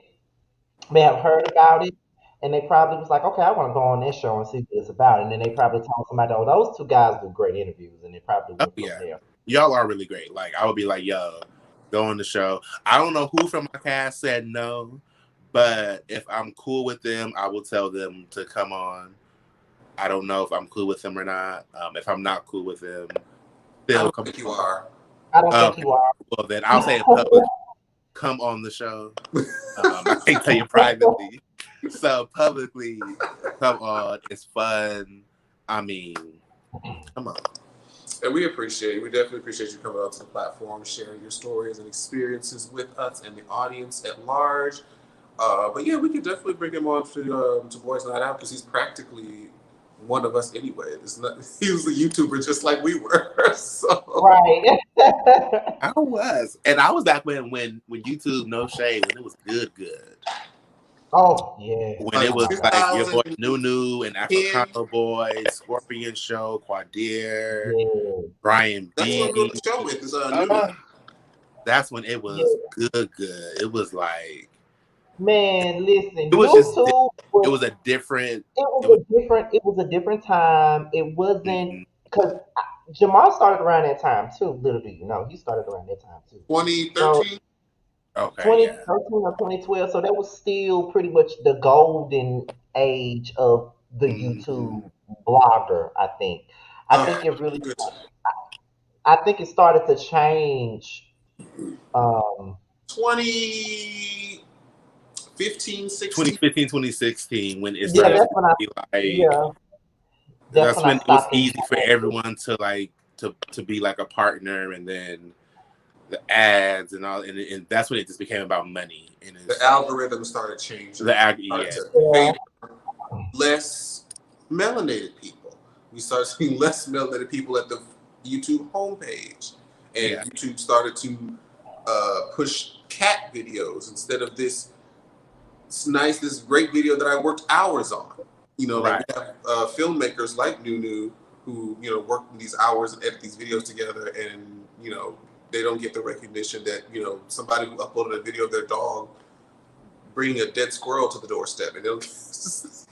may have heard about it, and they probably was like, okay, I want to go on this show and see what it's about. And then they probably told somebody, oh, those two guys do great interviews, and they probably Oh went from yeah, there. y'all are really great. Like I would be like, yo, go on the show. I don't know who from my cast said no, but if I'm cool with them, I will tell them to come on. I don't know if I'm cool with them or not. If I'm not cool with them, I they'll don't come think you on. are. I don't think Okay, you are. well then I'll say in public, come on the show. I can't tell you privately. So publicly, come on. It's fun. I mean, come on. And we appreciate it. We definitely appreciate you coming onto the platform, sharing your stories and experiences with us and the audience at large. But yeah, we could definitely bring him on to Boys Night Out because he's practically one of us anyway. It's not, he was a YouTuber just like we were. So Right. I was, and I was back when YouTube, no shade, when it was good. Oh yeah. When it Oh was my God. like your boy 2010, Nunu and Africano Boy, Scorpion Show, Quadir, Yeah. Brian that's what I'm doing B. the show with is Nunu. That's when it Yeah. was good. It was like Man, it listen, was just YouTube it was was a different. It was it was a different time. It wasn't mhm. because Jamar started around that time too. Little do you know, he started around that time too. So 2013. Okay, yeah, 2013 or 2012. So that was still pretty much the golden age of the hmm YouTube blogger. I think. I think it really. Good. I think it started to change. Um, 2015, 16. 2015, 2016, when it yeah, started to that's when I. be like Yeah, that's that's when I when it was stopped easy for enjoying everyone to like to be like a partner, and then the ads and all, and that's when it just became about money and The it's algorithm started changing. the ag Started yeah to it. favor less melanated people. We started seeing less melanated people at the YouTube homepage, and yeah YouTube started to push cat videos instead of this great video that I worked hours on. Like we right have filmmakers like Nunu who work these hours and edit these videos together, and they don't get the recognition that somebody who uploaded a video of their dog bringing a dead squirrel to the doorstep, and they'll just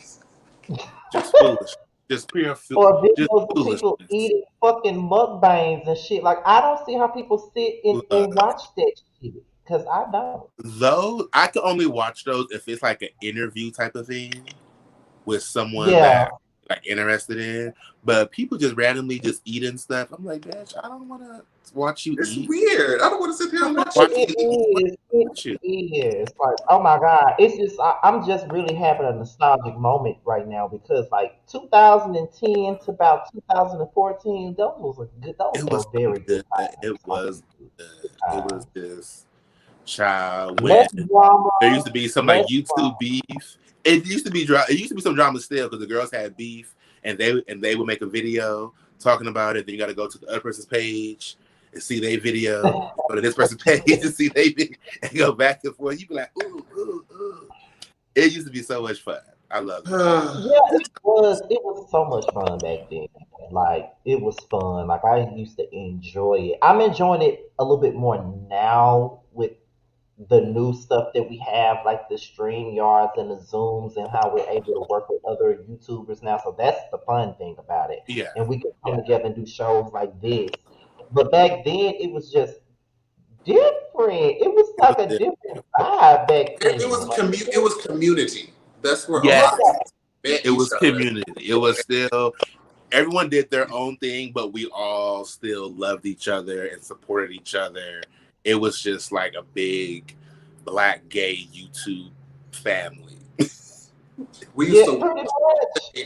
foolish just pure Or just videos of people foolishness. eating fucking mukbangs and shit. Like I don't see how people sit and Look, watch that shit. Cause I don't. those I can only watch those if it's like an interview type of thing with someone Yeah. that like interested in, but people just randomly just eating stuff. I'm like, bitch, I don't want to watch you it's eat. weird. I don't want to sit there and watch Watch you It eat. is. It you. is. Like, oh my God. It's just I'm just really having a nostalgic moment right now because like 2010 to about 2014, those It were was so very good good. It times. Like was good. good It was times. just child when Less drama, there used to be some like less YouTube drama. beef. It used to be It used to be some drama still because the girls had beef and they would make a video talking about it. Then you got to go to the other person's page and see their video. Go to this person's page and see their video and go back and forth. You be like, ooh, ooh, ooh. It used to be so much fun. I love it. Yeah, it was so much fun back then. Like it was fun. Like I used to enjoy it. I'm enjoying it a little bit more now with the new stuff that we have, like the stream yards and the zooms and how we're able to work with other YouTubers now. So that's the fun thing about it. Yeah, And we can come together and do shows like this. But back then it was just different. It was it was like a different. different vibe back It was then. Like it was community. That's where all Yes, of us yeah, met it each was other. community. It was still everyone did their own thing, but we all still loved each other and supported each other. It was just like a big black gay YouTube family. We used yeah, to pretty much.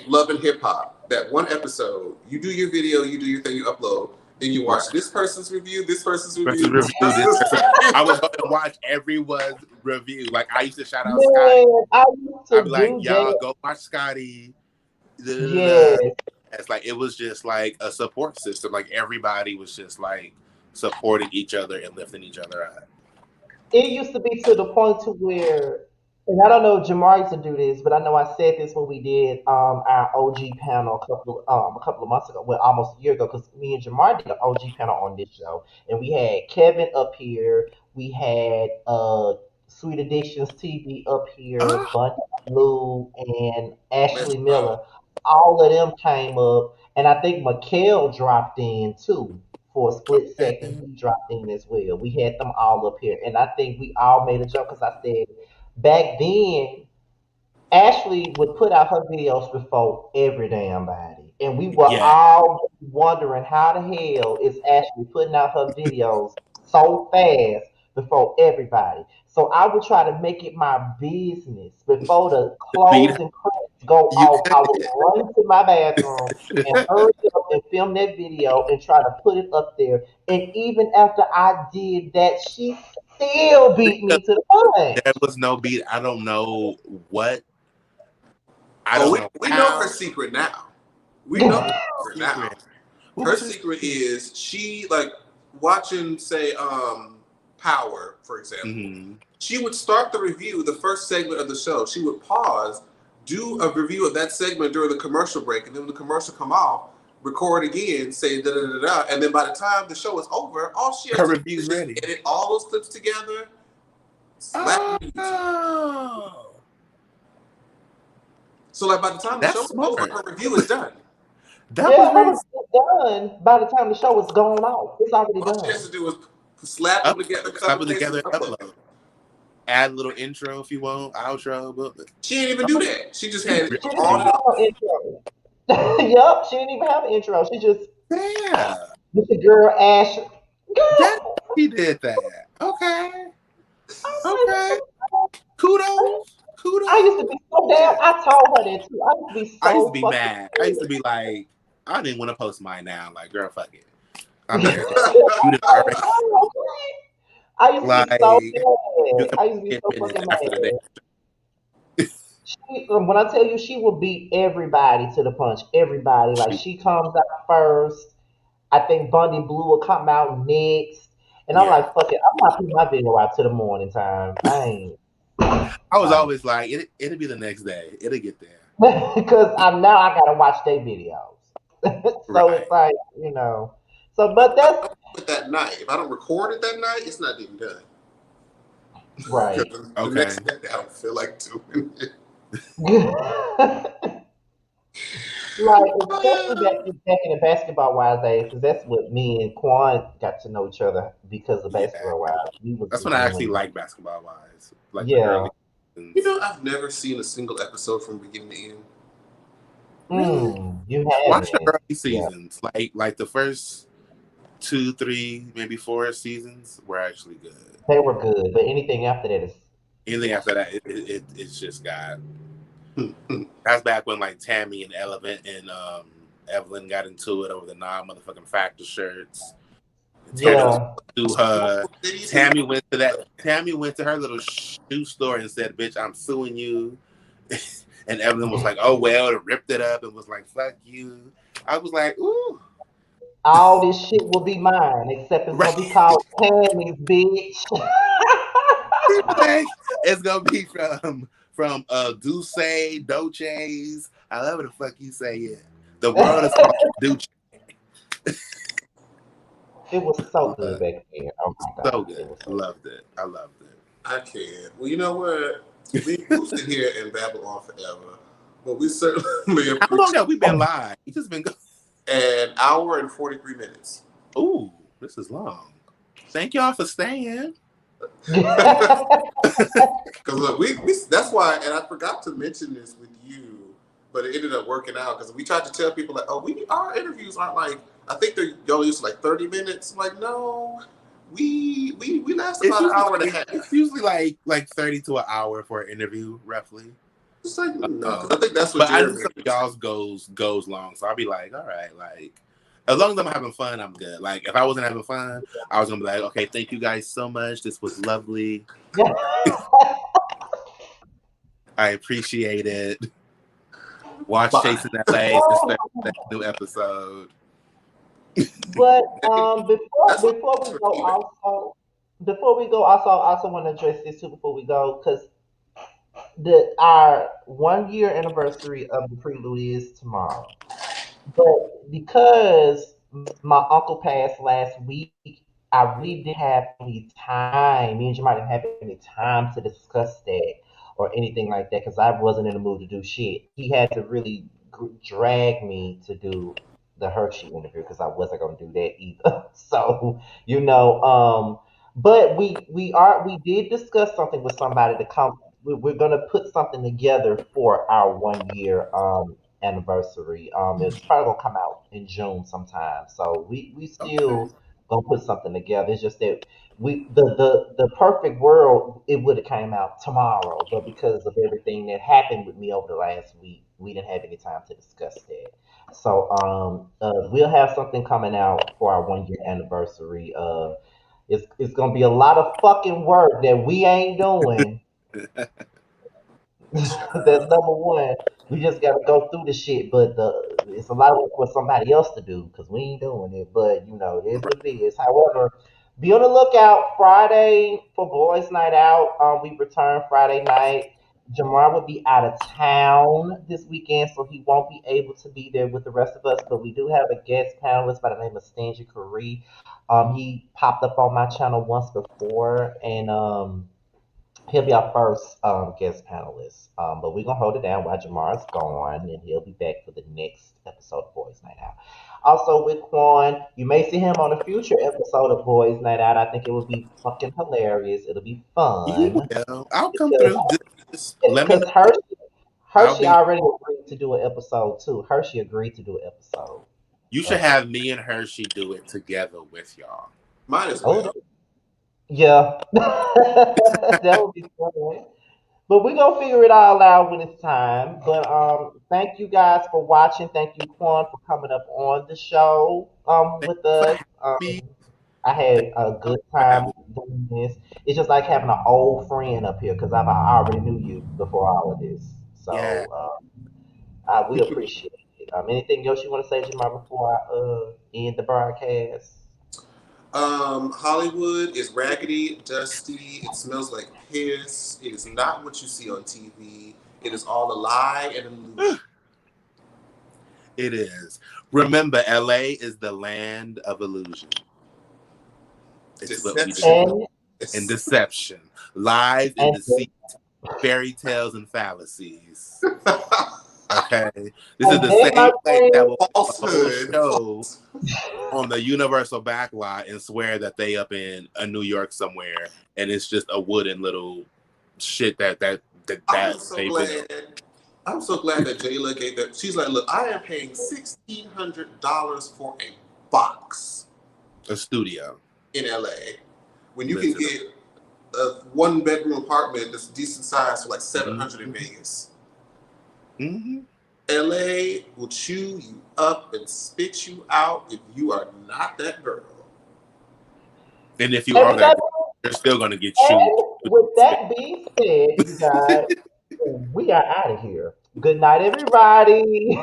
Love and Hip Hop. That one episode, you do your video, you do your thing, you upload, then you watch Right. this person's review, this person's Versus review, this review this person's person. review. I would go and watch everyone's review. Like I used to shout out Scotty. Man, I used I'd to be like, do y'all that. go watch Scotty. Da, da, da. Yes. It's like it was just like a support system. Like everybody was just like supporting each other and lifting each other up. It used to be to the point to where, and I don't know if Jamar used to do this, but I know I said this when we did our OG panel a couple of months ago, well, almost a year ago, because me and Jamar did an OG panel on this show, and we had Kevin up here, we had Sweet Addictions TV up here, Oh, Bunty Blue, and Let's Ashley go. Miller. All of them came up, and I think Mikhail dropped in too for a split second. okay. He dropped in as well. We had them all up here, and I think we all made a joke because I said back then Ashley would put out her videos before every damn body, and we were Yeah, all wondering how the hell is Ashley putting out her videos so fast before everybody. So I would try to make it my business before the the beat closing credits go you off. could I would run to my bathroom and hurry up and film that video and try to put it up there. And even after I did that, she still beat me to the there punch. was no beat. I don't know what. I Oh, don't we, know we know her how. secret now. We know What was her her secret now. secret? What Her was her secret secret? is she like watching, say, Power, for example. Mm-hmm. She would start the review, the first segment of the show. She would pause, do a review of that segment during the commercial break, and then when the commercial come off, record again, say da da da da, and then by the time the show is over, all she has Her to do review's is just ready. edit all those clips together, slap music. Oh, So like by the time the show that's is over, smart. her review is done. That was Yeah, her very was done by the time the show was gone off. It's already All she has done. to do is slap them together, upload. cut Slap and it paste together them, and upload. upload. Add a little intro if you want, outro. But She didn't even do that. She just she had it She didn't on even and have off. no intro. Yup, she didn't even have an intro. She just yeah, with the girl Ash. that Girl, she did that. Okay, I'm like, okay. Kudos, I used to kudos. be so damn. Yeah. I told her that too. I used to be I used to so be fucking mad. I used to be like, I didn't want to post mine now. Like, girl, fuck it. I'm irritated. You didn't already I used to be like so you mad. come I used to be 10 so minutes fucking after the day. mad. When I tell you she will beat everybody to the punch, everybody. Like Shoot. she comes out first. I think Bundy Blue will come out next. And I'm Yeah. like, fuck it, I'm not putting my video out to the morning time. I ain't. I was Like, always like, it'll be the next day. It'll get there. because I gotta watch their videos. So it's Right. like, So, but I that's don't do it that night. If I don't record it that night, it's not getting done. right. Because the Okay. next day I don't feel like doing it. Like, especially back in the basketball wives days, because that's what me and Quan got to know each other because of Yeah. basketball wives. We was That's when just I actually doing, like basketball wise. Like the yeah. early seasons. You know, I've never seen a single episode from beginning to end. Really? You Watch the haven't. early Yeah, seasons. Like the first 2, 3, maybe 4 seasons were actually good. they were good, but anything after that is, Anything after that, it's just got. That's back when like Tammy and Evelyn got into it over the non-motherfucking factor shirts. And Tammy was yeah. to her. Tammy went to her little shoe store and said, "Bitch, I'm suing you." And Evelyn was like, "Oh well," and ripped it up and was like, "Fuck you." I was like, "Ooh." All this shit will be mine, except it's Right. gonna be called Tammy's, bitch. Like, it's gonna be from Duce, Doces, however the fuck you say it. The world is called Duce. It was so good Love, back then. Oh my so god, it good. was so Loved it. I loved it. I can't. Well, you know what? We'll sit here and babble on forever. But we certainly How long appreciate have we been live? We just been an hour and 43 minutes. Ooh, this is long. Thank y'all for staying. good. Because look, we that's why, and I forgot to mention this with you, but it ended up working out because we tried to tell people like, oh, our interviews aren't like, I think they're only used to like 30 minutes. I'm like, no, we last It's about an usually hour and a like half. it's usually like 30 to an hour for an interview, roughly. It's like no, because I think that's what But I know Jeremy some of is. y'all's goes long, so I'll be like, all right, like as long as I'm having fun, I'm good. Like if I wasn't having fun, I was gonna be like, okay, thank you guys so much. This was lovely. I appreciate it. Watch Bye. Chasing LA. This Thursday, new episode. But before That's what before it's we for go, me, man. also want to address this too before we go, because the our 1 year anniversary of the Prelude is tomorrow. But because my uncle passed last week, I really didn't have any time. Me and Jamar didn't have any time to discuss that or anything like that because I wasn't in the mood to do shit. He had to really drag me to do the Hershey interview because I wasn't going to do that either. So, but we did discuss something with somebody to come. We're going to put something together for our 1 year anniversary. It's probably gonna come out in June sometime. So we Okay. still gonna put something together. It's just that the perfect world it would have came out tomorrow, but because of everything that happened with me over the last week, we didn't have any time to discuss that. So we'll have something coming out for our 1 year anniversary. It's gonna be a lot of fucking work that we ain't doing. That's Child. number one. We just gotta go through the shit, but it's a lot of work for somebody else to do because we ain't doing it. But it is what it is. However, be on the lookout Friday for Boys Night Out. We return Friday night. Jamar will be out of town this weekend, so he won't be able to be there with the rest of us. But we do have a guest panelist by the name of Stanley Curry. He popped up on my channel once before, and he'll be our first guest panelist. But we're gonna hold it down while Jamar's gone, and he'll be back for the next episode of Boys Night Out. Also with Quan, you may see him on a future episode of Boys Night Out. I think it would be fucking hilarious. It'll be You fun will. I'll come because through. Just let me know. I'll Hershey be. already agreed to do an episode too. Hershey agreed to do an episode. You should have me and Hershey do it together with y'all. Might as Oh well. yeah, that would be fun. But we're gonna figure it all out when it's time. But thank you guys for watching. Thank you, Quan, for coming up on the show Thank with you for us. having me. I Thank had a you good for time having doing this. It's just like having an old friend up here because I already knew you before all of this. me. Yeah. So we appreciate it. Anything else you want to say, Jamar, before I end the broadcast? Hollywood is raggedy, dusty. It smells like piss. It is not what you see on TV. It is all a lie and an illusion. It is. Remember, LA is the land of illusion. It's what we do. Deception. And And It's deception. Lies and and deceit. Fairy tales and fallacies. Okay. This is the then, my same place that friend, will do a whole falsehood. show on the Universal backlot and swear that they up in a New York somewhere and it's just a wooden little shit that I'm so they built. glad. I'm so glad that Jayla gave that. She's like, look, I am paying $1,600 for a box A studio. in LA when you can Listen. get a 1 bedroom apartment that's decent size for like 700 in Mm-hmm. Vegas. Mm-hmm. LA will chew you up and spit you out if you are not that girl. And if you and are with that that, girl, you're still gonna get chewed. and with that being said, you guys, we are out of here. Good night, everybody.